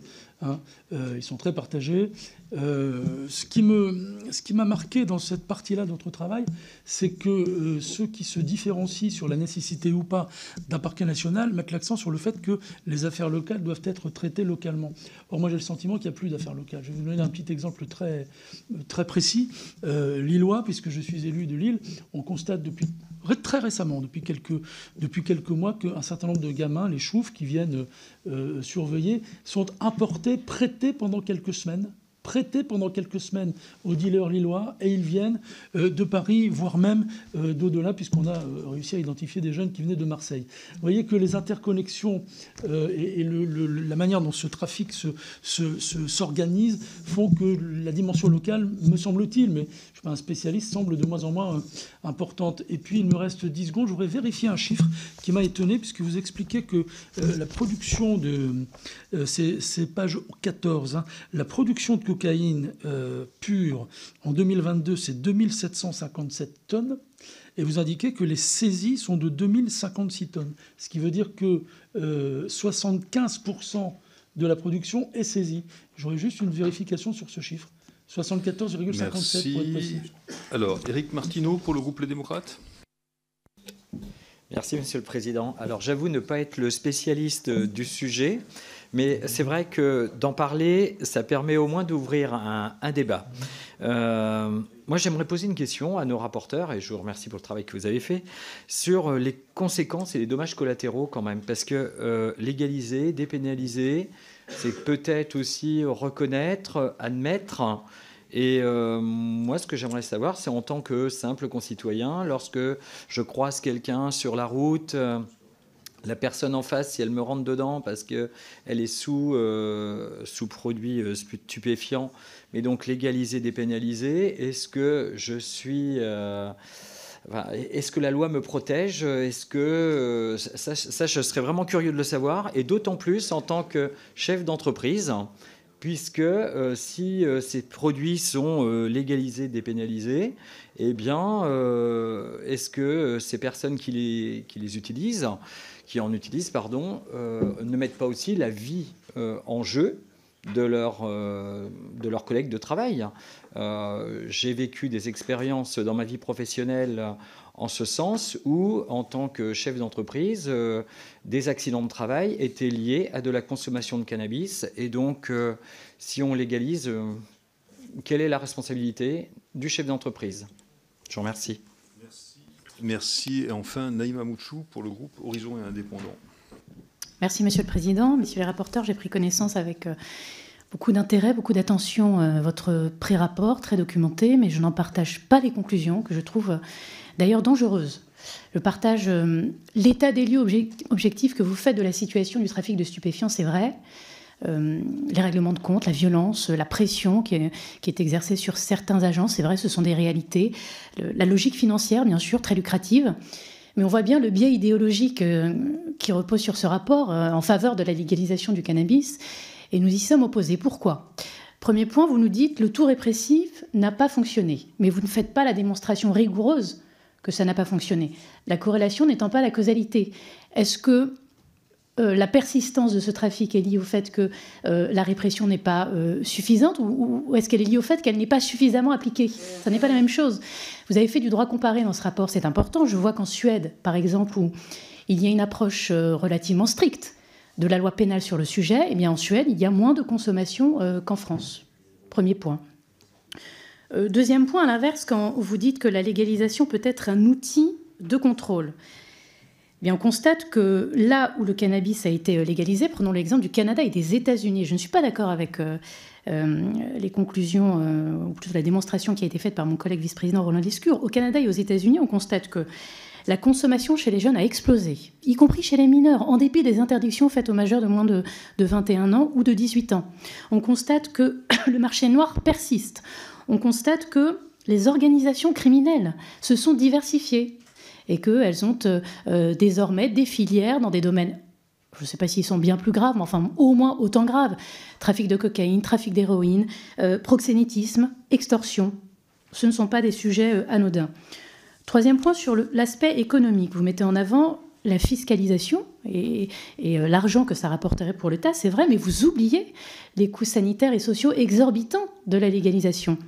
Ils sont très partagés. Ce qui m'a marqué dans cette partie-là de notre travail, c'est que ceux qui se différencient sur la nécessité ou pas d'un parquet national mettent l'accent sur le fait que les affaires locales doivent être traitées localement. Or, moi, j'ai le sentiment qu'il n'y a plus d'affaires locales. Je vais vous donner un petit exemple très, très précis. Lillois, puisque je suis élu de Lille, on constate très récemment, depuis quelques mois, qu'un certain nombre de gamins, les choufs qui viennent surveiller, sont importés, prêtés pendant quelques semaines aux dealers lillois, et ils viennent de Paris, voire même d'au-delà, puisqu'on a réussi à identifier des jeunes qui venaient de Marseille. Vous voyez que les interconnexions et la manière dont ce trafic s'organise font que la dimension locale, me semble-t-il, mais je ne suis pas un spécialiste, semble de moins en moins importante. Et puis, il me reste 10 secondes. Je voudrais vérifier un chiffre qui m'a étonné, puisque vous expliquez que la production c'est page 14, la production de cocaïne pure en 2022, c'est 2757 tonnes. Et vous indiquez que les saisies sont de 2056 tonnes. Ce qui veut dire que 75% de la production est saisie. J'aurais juste une vérification sur ce chiffre. 74,57 pour être précis. Alors, Éric Martineau pour le groupe Les Démocrates. Merci, Monsieur le Président. Alors, j'avoue ne pas être le spécialiste du sujet, mais c'est vrai que d'en parler, ça permet au moins d'ouvrir un débat. Moi, j'aimerais poser une question à nos rapporteurs, et je vous remercie pour le travail que vous avez fait, sur les conséquences et les dommages collatéraux quand même. Parce que légaliser, dépénaliser, c'est peut-être aussi reconnaître, admettre. Et moi, ce que j'aimerais savoir, c'est en tant que simple concitoyen, lorsque je croise quelqu'un sur la route, la personne en face, si elle me rentre dedans parce qu'elle est sous produits stupéfiants, mais donc légalisé, dépénalisé, est-ce que je suis... est-ce que la loi me protège? Est-ce que ça, je serais vraiment curieux de le savoir, et d'autant plus en tant que chef d'entreprise, puisque si ces produits sont légalisés, dépénalisés, eh bien, est-ce que ces personnes qui les utilisent, qui en utilisent, pardon, ne mettent pas aussi la vie en jeu de leurs collègues de travail? J'ai vécu des expériences dans ma vie professionnelle en ce sens où, en tant que chef d'entreprise, des accidents de travail étaient liés à de la consommation de cannabis. Et donc, si on légalise, quelle est la responsabilité du chef d'entreprise? Je vous remercie. Merci. Et enfin, Naïma Mouchou pour le groupe Horizon et Indépendants. Merci, Monsieur le Président. Messieurs les rapporteurs, j'ai pris connaissance avec beaucoup d'intérêt, beaucoup d'attention votre pré-rapport, très documenté, mais je n'en partage pas les conclusions, que je trouve d'ailleurs dangereuses. Je partage l'état des lieux objectif que vous faites de la situation du trafic de stupéfiants, c'est vrai. Les règlements de compte, la violence, la pression qui est exercée sur certains agents, c'est vrai, ce sont des réalités. La logique financière, bien sûr, très lucrative. Mais on voit bien le biais idéologique qui repose sur ce rapport en faveur de la légalisation du cannabis. Et nous y sommes opposés. Pourquoi ? Premier point, vous nous dites le tout répressif n'a pas fonctionné, mais vous ne faites pas la démonstration rigoureuse que ça n'a pas fonctionné. La corrélation n'étant pas la causalité. Est-ce que la persistance de ce trafic est liée au fait que la répression n'est pas suffisante ou est-ce qu'elle est liée au fait qu'elle n'est pas suffisamment appliquée? Ça n'est pas la même chose. Vous avez fait du droit comparé dans ce rapport, c'est important. Je vois qu'en Suède, par exemple, où il y a une approche relativement stricte de la loi pénale sur le sujet, eh bien en Suède, il y a moins de consommation qu'en France. Premier point. Deuxième point, à l'inverse, quand vous dites que la légalisation peut être un outil de contrôle, eh bien on constate que là où le cannabis a été légalisé, prenons l'exemple du Canada et des États-Unis. Je ne suis pas d'accord avec les conclusions, ou plutôt la démonstration qui a été faite par mon collègue vice-président Roland Lescure. Au Canada et aux États-Unis, on constate que la consommation chez les jeunes a explosé, y compris chez les mineurs, en dépit des interdictions faites aux majeurs de moins de 21 ans ou de 18 ans. On constate que le marché noir persiste. On constate que les organisations criminelles se sont diversifiées et qu'elles ont désormais des filières dans des domaines, je ne sais pas s'ils sont bien plus graves, mais enfin au moins autant graves. Trafic de cocaïne, trafic d'héroïne, proxénétisme, extorsion. Ce ne sont pas des sujets anodins. Troisième point, sur l'aspect économique. Vous mettez en avant la fiscalisation et l'argent que ça rapporterait pour l'État, c'est vrai, mais vous oubliez les coûts sanitaires et sociaux exorbitants de la légalisation.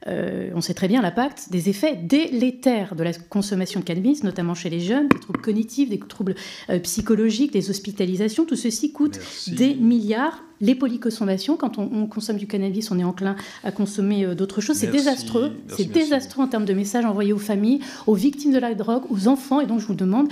On sait très bien l'impact des effets délétères de la consommation de cannabis, notamment chez les jeunes, des troubles cognitifs, des troubles psychologiques, des hospitalisations. Tout ceci coûte des milliards. Les polyconsommations, quand on consomme du cannabis, on est enclin à consommer d'autres choses. C'est désastreux. C'est désastreux en termes de messages envoyés aux familles, aux victimes de la drogue, aux enfants. Et donc, je vous demande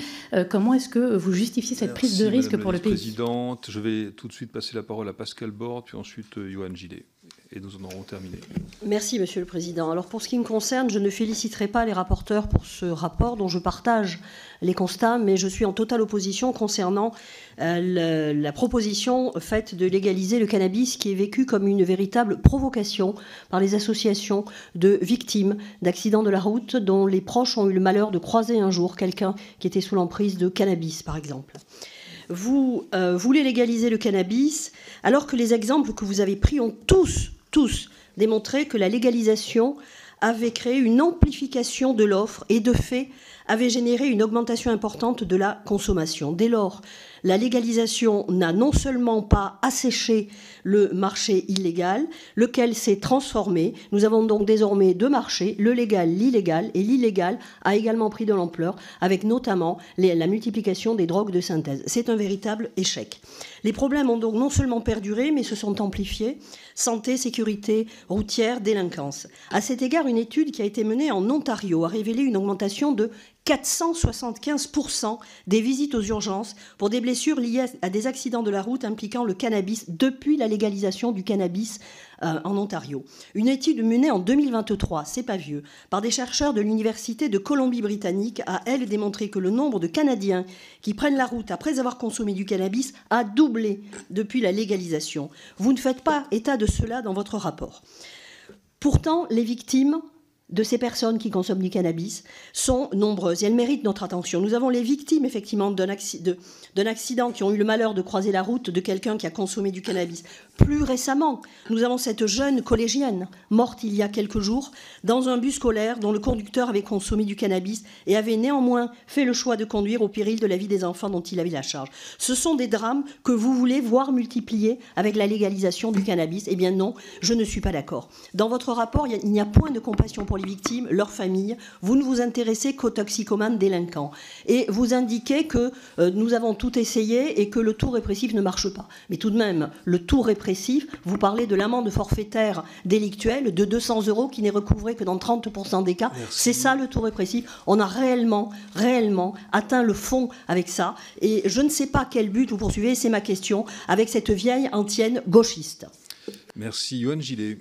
comment est-ce que vous justifiez cette prise de risque pour le pays. Merci, Madame la Présidente. Je vais tout de suite passer la parole à Pascal Borde, puis ensuite Yohann Gillet. Et nous en aurons terminé. Merci, Monsieur le Président. Alors, pour ce qui me concerne, je ne féliciterai pas les rapporteurs pour ce rapport dont je partage les constats, mais je suis en totale opposition concernant la proposition faite de légaliser le cannabis, qui est vécu comme une véritable provocation par les associations de victimes d'accidents de la route dont les proches ont eu le malheur de croiser un jour quelqu'un qui était sous l'emprise de cannabis, par exemple. Vous voulez légaliser le cannabis alors que les exemples que vous avez pris ont tous démontré que la légalisation avait créé une amplification de l'offre et de fait avait généré une augmentation importante de la consommation. Dès lors, la légalisation n'a non seulement pas asséché le marché illégal, lequel s'est transformé. Nous avons donc désormais deux marchés, le légal, l'illégal, et l'illégal a également pris de l'ampleur, avec notamment la multiplication des drogues de synthèse. C'est un véritable échec. Les problèmes ont donc non seulement perduré, mais se sont amplifiés. Santé, sécurité routière, délinquance. À cet égard, une étude qui a été menée en Ontario a révélé une augmentation de 475% des visites aux urgences pour des blessures liées à des accidents de la route impliquant le cannabis depuis la légalisation du cannabis en Ontario. Une étude menée en 2023, c'est pas vieux, par des chercheurs de l'Université de Colombie-Britannique a, elle, démontré que le nombre de Canadiens qui prennent la route après avoir consommé du cannabis a doublé depuis la légalisation. Vous ne faites pas état de cela dans votre rapport. Pourtant, les victimes de ces personnes qui consomment du cannabis sont nombreuses et elles méritent notre attention. Nous avons les victimes, effectivement, d'un accident qui ont eu le malheur de croiser la route de quelqu'un qui a consommé du cannabis. Plus récemment, nous avons cette jeune collégienne morte il y a quelques jours dans un bus scolaire dont le conducteur avait consommé du cannabis et avait néanmoins fait le choix de conduire au péril de la vie des enfants dont il avait la charge. Ce sont des drames que vous voulez voir multipliés avec la légalisation du cannabis. Eh bien non, je ne suis pas d'accord. Dans votre rapport, il n'y a point de compassion pour les victimes, leurs familles. Vous ne vous intéressez qu'aux toxicomanes délinquants. Et vous indiquez que nous avons tout essayé et que le tout répressif ne marche pas. Mais tout de même, le tout répressif, vous parlez de l'amende forfaitaire délictuelle de 200 € qui n'est recouvrée que dans 30% des cas. Merci. C'est ça le tout répressif. On a réellement atteint le fond avec ça. Et je ne sais pas quel but vous poursuivez, c'est ma question, avec cette vieille antienne gauchiste. Merci. Yohann Gillet.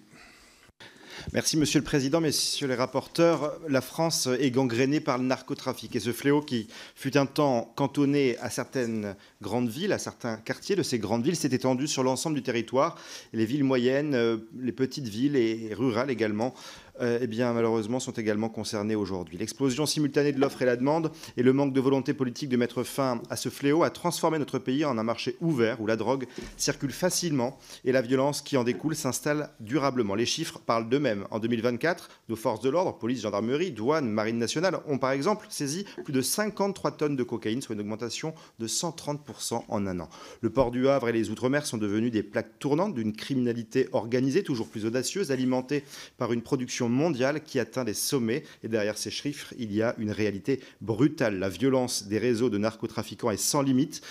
Merci Monsieur le Président, Messieurs les rapporteurs. La France est gangrénée par le narcotrafic et ce fléau qui fut un temps cantonné à certaines grandes villes, à certains quartiers de ces grandes villes, s'est étendu sur l'ensemble du territoire. Les villes moyennes, les petites villes et rurales également eh bien, malheureusement, sont également concernés aujourd'hui. L'explosion simultanée de l'offre et la demande et le manque de volonté politique de mettre fin à ce fléau a transformé notre pays en un marché ouvert où la drogue circule facilement et la violence qui en découle s'installe durablement. Les chiffres parlent d'eux-mêmes. En 2024, nos forces de l'ordre, police, gendarmerie, douane, marine nationale, ont par exemple saisi plus de 53 tonnes de cocaïne, soit une augmentation de 130% en un an. Le port du Havre et les Outre-mer sont devenus des plaques tournantes d'une criminalité organisée, toujours plus audacieuse, alimentée par une production mondiale qui atteint des sommets. Et derrière ces chiffres, il y a une réalité brutale. La violence des réseaux de narcotrafiquants est sans limite,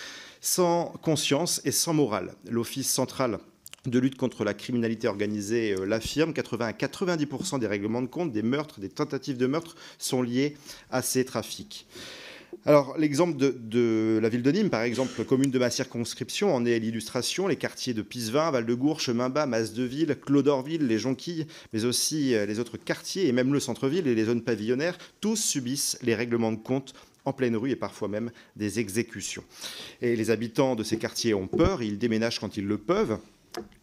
sans conscience et sans morale. L'Office central de lutte contre la criminalité organisée l'affirme, 80 à 90% des règlements de compte, des meurtres, des tentatives de meurtre sont liés à ces trafics. Alors, l'exemple de la ville de Nîmes, par exemple, commune de ma circonscription, en est l'illustration. Les quartiers de Pisevin, Val-de-Gour, Chemin-Bas, Mas-de-Ville, Clos-d'Orville, les Jonquilles, mais aussi les autres quartiers et même le centre-ville et les zones pavillonnaires, tous subissent les règlements de compte en pleine rue et parfois même des exécutions. Et les habitants de ces quartiers ont peur, ils déménagent quand ils le peuvent.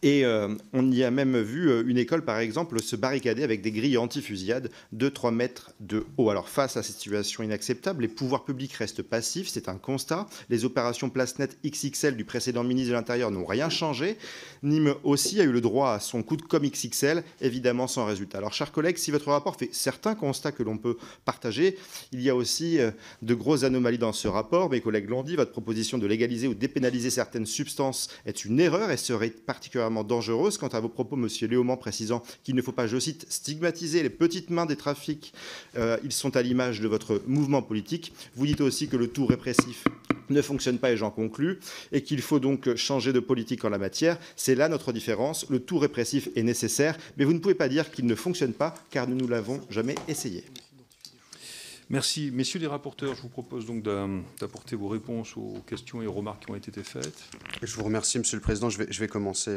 Et on y a même vu une école, par exemple, se barricader avec des grilles anti-fusillade de 3 mètres de haut. Alors, face à cette situation inacceptable, les pouvoirs publics restent passifs, c'est un constat. Les opérations Place Net XXL du précédent ministre de l'Intérieur n'ont rien changé. Nîmes aussi a eu le droit à son coup de com' XXL, évidemment sans résultat. Alors, chers collègues, si votre rapport fait certains constats que l'on peut partager, il y a aussi de grosses anomalies dans ce rapport. Mes collègues l'ont dit, votre proposition de légaliser ou dépénaliser certaines substances est une erreur et serait particulièrement dangereuse. Quant à vos propos, monsieur Léaumont, précisant qu'il ne faut pas, je cite, stigmatiser les petites mains des trafics, ils sont à l'image de votre mouvement politique. Vous dites aussi que le tout répressif ne fonctionne pas, et j'en conclus, et qu'il faut donc changer de politique en la matière. C'est là notre différence. Le tout répressif est nécessaire, mais vous ne pouvez pas dire qu'il ne fonctionne pas, car nous ne l'avons jamais essayé. Merci. Messieurs les rapporteurs, je vous propose donc d'apporter vos réponses aux questions et aux remarques qui ont été faites. Je vous remercie, Monsieur le Président. Je vais commencer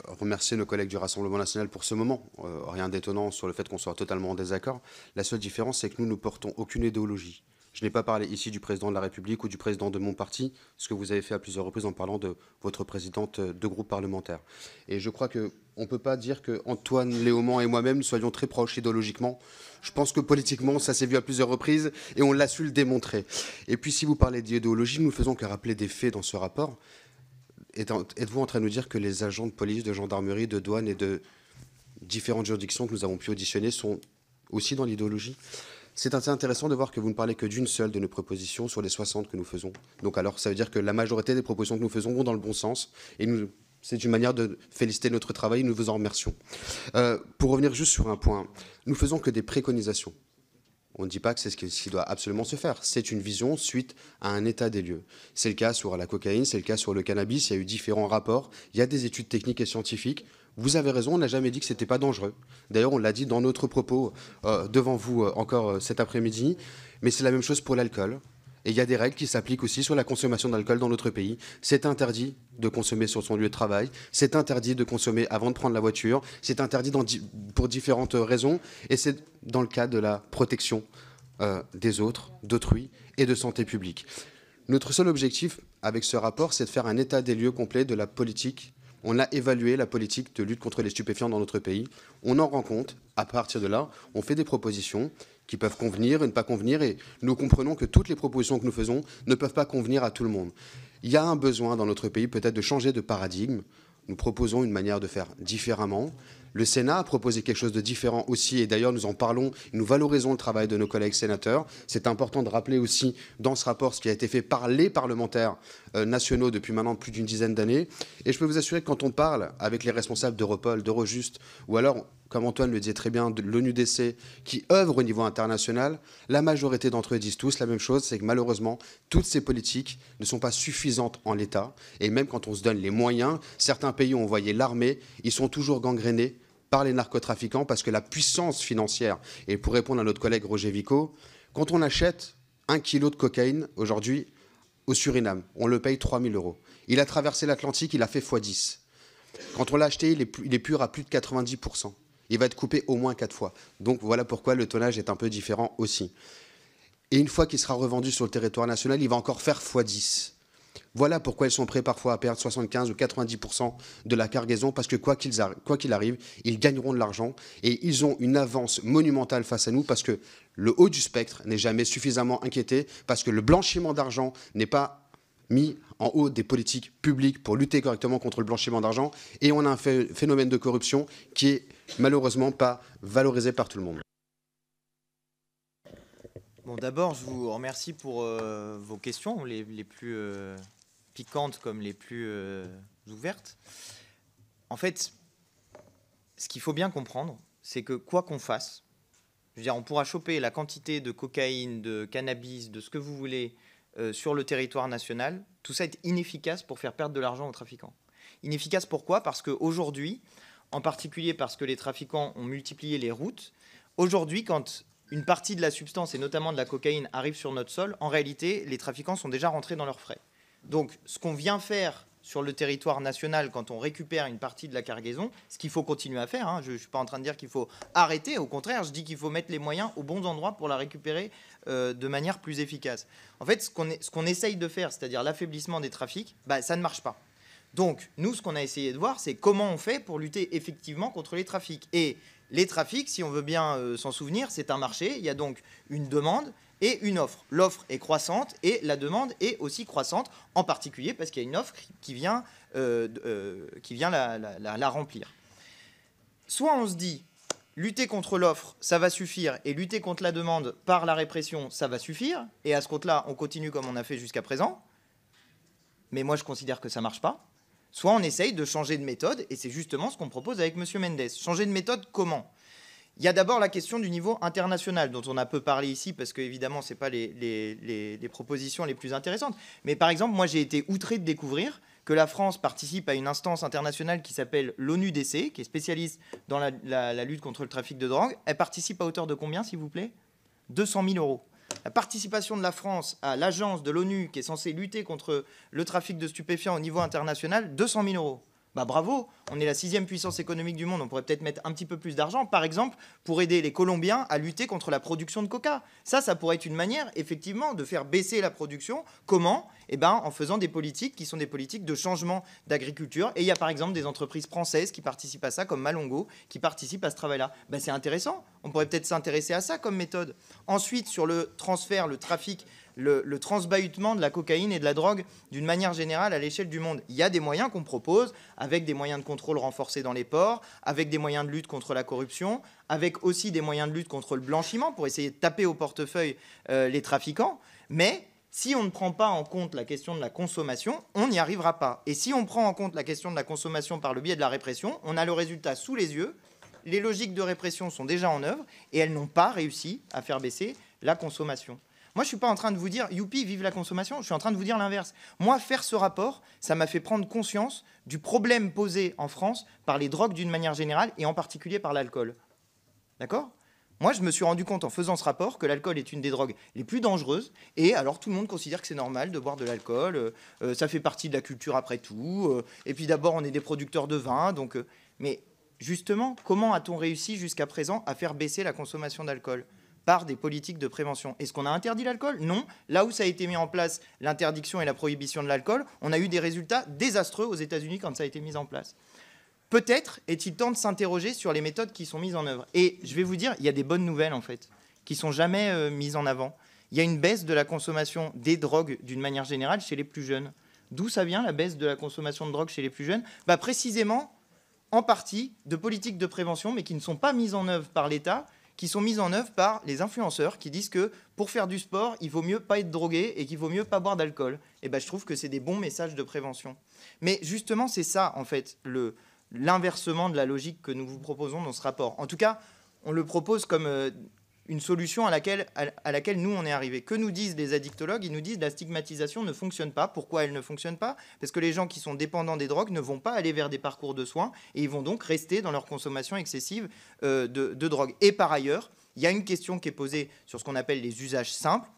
remercier nos collègues du Rassemblement national pour ce moment. Rien d'étonnant sur le fait qu'on soit totalement en désaccord. La seule différence, c'est que nous ne portons aucune idéologie. Je n'ai pas parlé ici du président de la République ou du président de mon parti, ce que vous avez fait à plusieurs reprises en parlant de votre présidente de groupe parlementaire. Et je crois qu'on ne peut pas dire qu'Antoine Léaumont et moi-même nous soyons très proches idéologiquement. Je pense que politiquement, ça s'est vu à plusieurs reprises et on l'a su le démontrer. Et puis si vous parlez d'idéologie, nous ne faisons que rappeler des faits dans ce rapport. Êtes-vous en train de nous dire que les agents de police, de gendarmerie, de douane et de différentes juridictions que nous avons pu auditionner sont aussi dans l'idéologie ? C'est assez intéressant de voir que vous ne parlez que d'une seule de nos propositions sur les 60 que nous faisons. Donc alors, ça veut dire que la majorité des propositions que nous faisons vont dans le bon sens. Et c'est une manière de féliciter notre travail. Nous vous en remercions. Pour revenir juste sur un point, nous faisons que des préconisations. On ne dit pas que c'est ce qui doit absolument se faire. C'est une vision suite à un état des lieux. C'est le cas sur la cocaïne, c'est le cas sur le cannabis. Il y a eu différents rapports. Il y a des études techniques et scientifiques. Vous avez raison, on n'a jamais dit que ce n'était pas dangereux. D'ailleurs, on l'a dit dans notre propos devant vous encore cet après-midi. Mais c'est la même chose pour l'alcool. Et il y a des règles qui s'appliquent aussi sur la consommation d'alcool dans notre pays. C'est interdit de consommer sur son lieu de travail. C'est interdit de consommer avant de prendre la voiture. C'est interdit pour différentes raisons. Et c'est dans le cadre de la protection des autres, d'autrui et de santé publique. Notre seul objectif avec ce rapport, c'est de faire un état des lieux complet de la politique. On a évalué la politique de lutte contre les stupéfiants dans notre pays. On en rend compte. À partir de là, on fait des propositions qui peuvent convenir et ne pas convenir. Et nous comprenons que toutes les propositions que nous faisons ne peuvent pas convenir à tout le monde. Il y a un besoin dans notre pays peut-être de changer de paradigme. Nous proposons une manière de faire différemment. Le Sénat a proposé quelque chose de différent aussi, et d'ailleurs nous en parlons, nous valorisons le travail de nos collègues sénateurs. C'est important de rappeler aussi dans ce rapport ce qui a été fait par les parlementaires nationaux depuis maintenant plus d'une dizaine d'années. Et je peux vous assurer que quand on parle avec les responsables d'Europol, d'Eurojust, ou alors, comme Antoine le disait très bien, de l'ONUDC, qui œuvrent au niveau international, la majorité d'entre eux disent tous la même chose, c'est que malheureusement, toutes ces politiques ne sont pas suffisantes en l'état. Et même quand on se donne les moyens, certains pays ont envoyé l'armée, ils sont toujours gangrénés par les narcotrafiquants parce que la puissance financière, et pour répondre à notre collègue Roger Vico, quand on achète 1 kilo de cocaïne aujourd'hui au Suriname, on le paye 3 000 €. Il a traversé l'Atlantique, il a fait x10. Quand on l'a acheté, il est pur à plus de 90%. Il va être coupé au moins 4 fois. Donc voilà pourquoi le tonnage est un peu différent aussi. Et une fois qu'il sera revendu sur le territoire national, il va encore faire x10. Voilà pourquoi ils sont prêts parfois à perdre 75 ou 90% de la cargaison, parce que quoi qu'il arrive, ils gagneront de l'argent et ils ont une avance monumentale face à nous, parce que le haut du spectre n'est jamais suffisamment inquiété, parce que le blanchiment d'argent n'est pas mis en haut des politiques publiques pour lutter correctement contre le blanchiment d'argent, et on a un phénomène de corruption qui est malheureusement pas valorisé par tout le monde. Bon, d'abord, je vous remercie pour vos questions, les plus piquantes comme les plus ouvertes. En fait, ce qu'il faut bien comprendre, c'est que quoi qu'on fasse, je veux dire, on pourra choper la quantité de cocaïne, de cannabis, de ce que vous voulez sur le territoire national. Tout ça est inefficace pour faire perdre de l'argent aux trafiquants. Inefficace pourquoi? Parce qu'aujourd'hui, en particulier parce que les trafiquants ont multiplié les routes, aujourd'hui, quand une partie de la substance, et notamment de la cocaïne, arrive sur notre sol, en réalité, les trafiquants sont déjà rentrés dans leurs frais. Donc, ce qu'on vient faire sur le territoire national quand on récupère une partie de la cargaison, ce qu'il faut continuer à faire, hein, je ne suis pas en train de dire qu'il faut arrêter, au contraire, je dis qu'il faut mettre les moyens aux bons endroits pour la récupérer de manière plus efficace. En fait, ce qu'on essaye de faire, c'est-à-dire l'affaiblissement des trafics, ça ne marche pas. Donc, nous, ce qu'on a essayé de voir, c'est comment on fait pour lutter effectivement contre les trafics. Et les trafics, si on veut bien s'en souvenir, c'est un marché. Il y a donc une demande et une offre. L'offre est croissante et la demande est aussi croissante, en particulier parce qu'il y a une offre qui vient la remplir. Soit on se dit, lutter contre l'offre, ça va suffire, et lutter contre la demande par la répression, ça va suffire, et à ce compte-là, on continue comme on a fait jusqu'à présent. Mais moi, je considère que ça ne marche pas. Soit on essaye de changer de méthode, et c'est justement ce qu'on propose avec M. Mendes. Changer de méthode comment? Il y a d'abord la question du niveau international, dont on a peu parlé ici, parce que évidemment, ce n'est pas les propositions les plus intéressantes. Mais par exemple, moi, j'ai été outré de découvrir que la France participe à une instance internationale qui s'appelle l'ONUDC, qui est spécialiste dans la lutte contre le trafic de drogue. Elle participe à hauteur de combien, s'il vous plaît? 200 000 €. La participation de la France à l'agence de l'ONU qui est censée lutter contre le trafic de stupéfiants au niveau international, 200 000 €. Bah bravo, on est la 6e puissance économique du monde, on pourrait peut-être mettre un petit peu plus d'argent, par exemple, pour aider les Colombiens à lutter contre la production de coca. Ça pourrait être une manière, effectivement, de faire baisser la production. Comment? En faisant des politiques qui sont des politiques de changement d'agriculture. Et il y a par exemple des entreprises françaises qui participent à ça, comme Malongo, qui participent à ce travail-là. C'est intéressant, on pourrait peut-être s'intéresser à ça comme méthode. Ensuite, sur le transfert, le trafic, le transbahutement de la cocaïne et de la drogue d'une manière générale à l'échelle du monde. Il y a des moyens qu'on propose, avec des moyens de contrôle renforcés dans les ports, avec des moyens de lutte contre la corruption, avec aussi des moyens de lutte contre le blanchiment pour essayer de taper au portefeuille les trafiquants. Mais si on ne prend pas en compte la question de la consommation, on n'y arrivera pas. Et si on prend en compte la question de la consommation par le biais de la répression, on a le résultat sous les yeux. Les logiques de répression sont déjà en œuvre et elles n'ont pas réussi à faire baisser la consommation. Moi, je ne suis pas en train de vous dire « youpi, vive la consommation », je suis en train de vous dire l'inverse. Moi, faire ce rapport, ça m'a fait prendre conscience du problème posé en France par les drogues d'une manière générale et en particulier par l'alcool. D'accord ? Moi, je me suis rendu compte en faisant ce rapport que l'alcool est une des drogues les plus dangereuses et alors tout le monde considère que c'est normal de boire de l'alcool, ça fait partie de la culture après tout, et puis d'abord, on est des producteurs de vin, donc... mais justement, comment a-t-on réussi jusqu'à présent à faire baisser la consommation d'alcool ? Par des politiques de prévention. Est-ce qu'on a interdit l'alcool? Non. Là où ça a été mis en place, l'interdiction et la prohibition de l'alcool, on a eu des résultats désastreux aux États-Unis quand ça a été mis en place. Peut-être est-il temps de s'interroger sur les méthodes qui sont mises en œuvre. Et je vais vous dire, il y a des bonnes nouvelles, en fait, qui ne sont jamais mises en avant. Il y a une baisse de la consommation des drogues, d'une manière générale, chez les plus jeunes. D'où ça vient, la baisse de la consommation de drogue chez les plus jeunes? Précisément, en partie, de politiques de prévention, mais qui ne sont pas mises en œuvre par l'État, qui sont mises en œuvre par les influenceurs qui disent que pour faire du sport, il vaut mieux pas être drogué et qu'il vaut mieux pas boire d'alcool. Et je trouve que c'est des bons messages de prévention. Mais justement, c'est ça, en fait, l'inversement de la logique que nous vous proposons dans ce rapport. En tout cas, on le propose comme une solution à laquelle nous, on est arrivé. Que nous disent les addictologues? Ils nous disent que la stigmatisation ne fonctionne pas. Pourquoi elle ne fonctionne pas? Parce que les gens qui sont dépendants des drogues ne vont pas aller vers des parcours de soins et ils vont donc rester dans leur consommation excessive de drogue. Et par ailleurs, il y a une question qui est posée sur ce qu'on appelle les usages simples,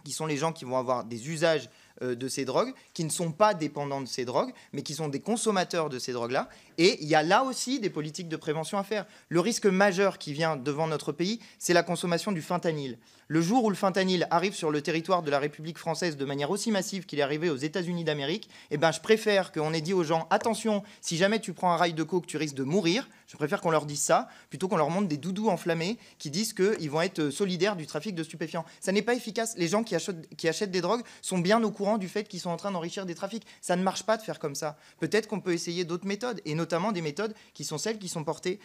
qui sont les gens qui vont avoir des usages de ces drogues, qui ne sont pas dépendants de ces drogues, mais qui sont des consommateurs de ces drogues-là. Et il y a là aussi des politiques de prévention à faire. Le risque majeur qui vient devant notre pays, c'est la consommation du fentanyl. Le jour où le fentanyl arrive sur le territoire de la République française de manière aussi massive qu'il est arrivé aux États-Unis d'Amérique, eh ben, je préfère qu'on ait dit aux gens, attention, si jamais tu prends un rail de coke, tu risques de mourir. Je préfère qu'on leur dise ça, plutôt qu'on leur montre des doudous enflammés qui disent qu'ils vont être solidaires du trafic de stupéfiants. Ça n'est pas efficace. Les gens qui achètent des drogues sont bien au courant du fait qu'ils sont en train d'enrichir des trafics. Ça ne marche pas de faire comme ça. Peut-être qu'on peut essayer d'autres méthodes, et notamment des méthodes qui sont celles qui sont portées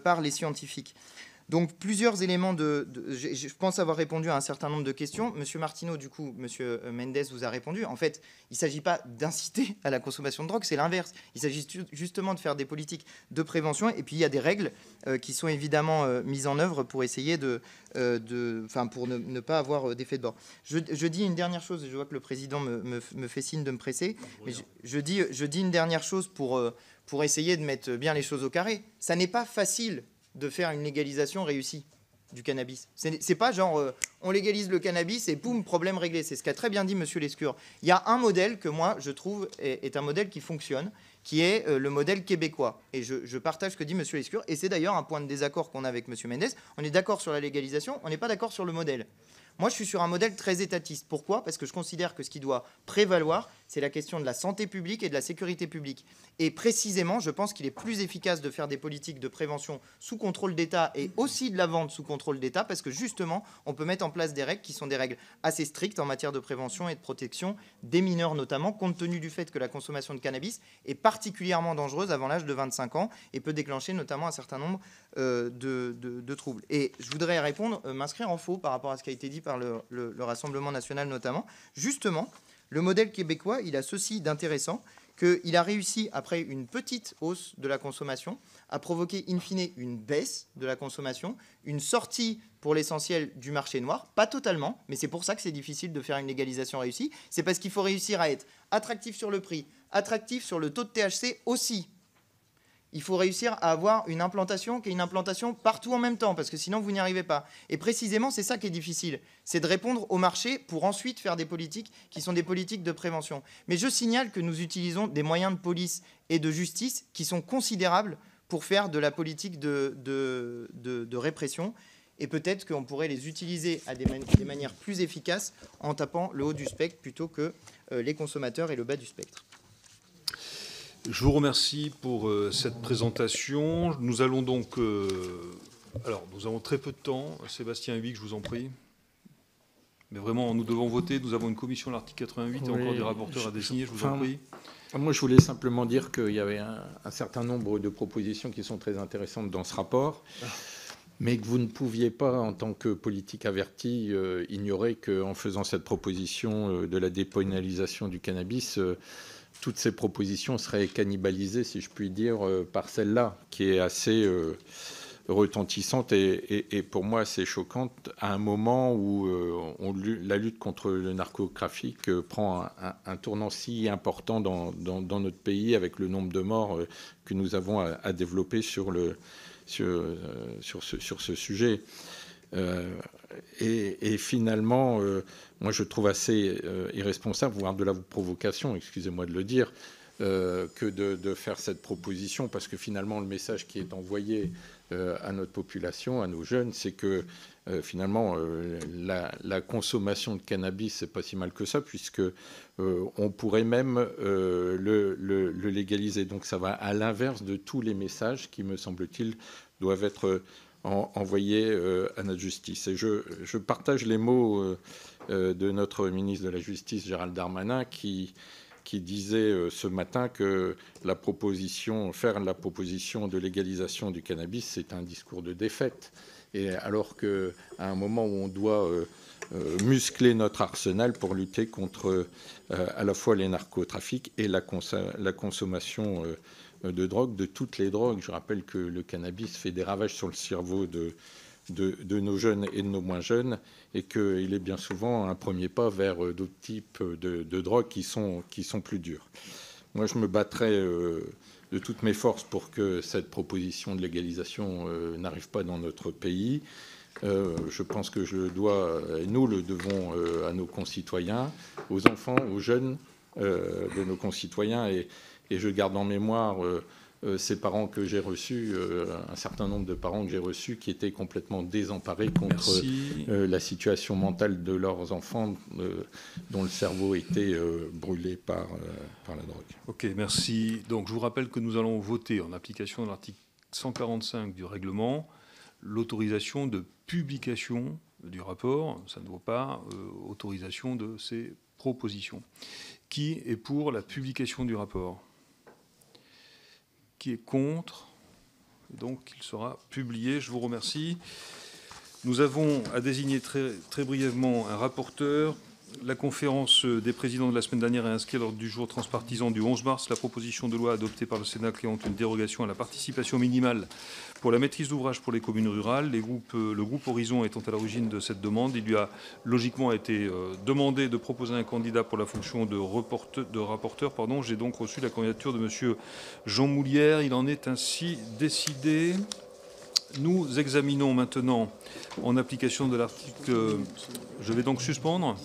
par les scientifiques. Donc plusieurs éléments je pense avoir répondu à un certain nombre de questions. Monsieur Martineau, du coup, Monsieur Mendes vous a répondu. En fait, il ne s'agit pas d'inciter à la consommation de drogue, c'est l'inverse. Il s'agit justement de faire des politiques de prévention. Et puis il y a des règles qui sont évidemment mises en œuvre pour essayer pour ne pas avoir d'effet de bord. Je dis une dernière chose, et je vois que le président me fait signe de me presser. Mais je dis une dernière chose pour essayer de mettre bien les choses au carré. Ça n'est pas facile de faire une légalisation réussie du cannabis. C'est pas genre on légalise le cannabis et poum, problème réglé. C'est ce qu'a très bien dit Monsieur Lescure. Il y a un modèle que moi je trouve est un modèle qui fonctionne, qui est le modèle québécois. Et je partage ce que dit Monsieur Lescure, et c'est d'ailleurs un point de désaccord qu'on a avec Monsieur Mendes. On est d'accord sur la légalisation, on n'est pas d'accord sur le modèle. Moi, je suis sur un modèle très étatiste. Pourquoi ? Parce que je considère que ce qui doit prévaloir, c'est la question de la santé publique et de la sécurité publique. Et précisément, je pense qu'il est plus efficace de faire des politiques de prévention sous contrôle d'État et aussi de la vente sous contrôle d'État, parce que justement, on peut mettre en place des règles qui sont des règles assez strictes en matière de prévention et de protection des mineurs notamment, compte tenu du fait que la consommation de cannabis est particulièrement dangereuse avant l'âge de 25 ans et peut déclencher notamment un certain nombre de troubles. Et je voudrais m'inscrire en faux par rapport à ce qui a été dit par le Rassemblement national notamment. Justement, le modèle québécois, il a ceci d'intéressant, qu'il a réussi, après une petite hausse de la consommation, à provoquer in fine une baisse de la consommation, une sortie pour l'essentiel du marché noir, pas totalement, mais c'est pour ça que c'est difficile de faire une légalisation réussie, c'est parce qu'il faut réussir à être attractif sur le prix, attractif sur le taux de THC aussi. Il faut réussir à avoir une implantation qui est une implantation partout en même temps, parce que sinon vous n'y arrivez pas. Et précisément, c'est ça qui est difficile, c'est de répondre au marché pour ensuite faire des politiques qui sont des politiques de prévention. Mais je signale que nous utilisons des moyens de police et de justice qui sont considérables pour faire de la politique de répression. Et peut-être qu'on pourrait les utiliser à des manières plus efficaces en tapant le haut du spectre plutôt que les consommateurs et le bas du spectre. Je vous remercie pour cette présentation. Nous allons donc... alors, nous avons très peu de temps. Sébastien Huyck, je vous en prie. Mais vraiment, nous devons voter. Nous avons une commission à l'article 88 et encore des rapporteurs à désigner. Je vous en prie. Moi, je voulais simplement dire qu'il y avait un certain nombre de propositions qui sont très intéressantes dans ce rapport, mais que vous ne pouviez pas, en tant que politique averti, ignorer qu'en faisant cette proposition de la dépénalisation du cannabis, toutes ces propositions seraient cannibalisées, si je puis dire, par celle-là, qui est assez retentissante et pour moi assez choquante, à un moment où la lutte contre le narcotrafic prend un tournant si important dans notre pays, avec le nombre de morts que nous avons à développer sur ce sujet. Et finalement, moi je trouve assez irresponsable, voire de la provocation, excusez-moi de le dire, que de faire cette proposition, parce que finalement le message qui est envoyé à notre population, à nos jeunes, c'est que finalement la consommation de cannabis, c'est pas si mal que ça, puisque on pourrait même le légaliser. Donc ça va à l'inverse de tous les messages qui, me semble-t-il, doivent être envoyés à notre justice. Et je partage les mots de notre ministre de la Justice, Gérald Darmanin, qui disait ce matin que faire la proposition de légalisation du cannabis, c'est un discours de défaite. Et alors qu'à un moment où on doit muscler notre arsenal pour lutter contre à la fois les narcotrafics et la consommation de drogue, de toutes les drogues. Je rappelle que le cannabis fait des ravages sur le cerveau de nos jeunes et de nos moins jeunes, et qu'il est bien souvent un premier pas vers d'autres types de drogues qui sont plus dures. Moi, je me battrai de toutes mes forces pour que cette proposition de légalisation n'arrive pas dans notre pays. Je pense que nous le devons à nos concitoyens, aux enfants, aux jeunes de nos concitoyens, et je garde en mémoire ces parents que j'ai reçus, un certain nombre de parents que j'ai reçus qui étaient complètement désemparés contre la situation mentale de leurs enfants dont le cerveau était brûlé par la drogue. Ok, merci. Donc je vous rappelle que nous allons voter en application de l'article 145 du règlement l'autorisation de publication du rapport. Ça ne vaut pas autorisation de ces propositions. Qui est pour la publication du rapport ? Qui est contre? Donc il sera publié. Je vous remercie. Nous avons à désigner très brièvement un rapporteur. La conférence des présidents de la semaine dernière a inscrit à l'ordre du jour transpartisan du 11 mars la proposition de loi adoptée par le Sénat créant une dérogation à la participation minimale pour la maîtrise d'ouvrage pour les communes rurales. Le groupe Horizon étant à l'origine de cette demande, il lui a logiquement été demandé de proposer un candidat pour la fonction de rapporteur. J'ai donc reçu la candidature de M. Jean Moulière. Il en est ainsi décidé. Nous examinons maintenant, en application de l'article... Je vais donc suspendre.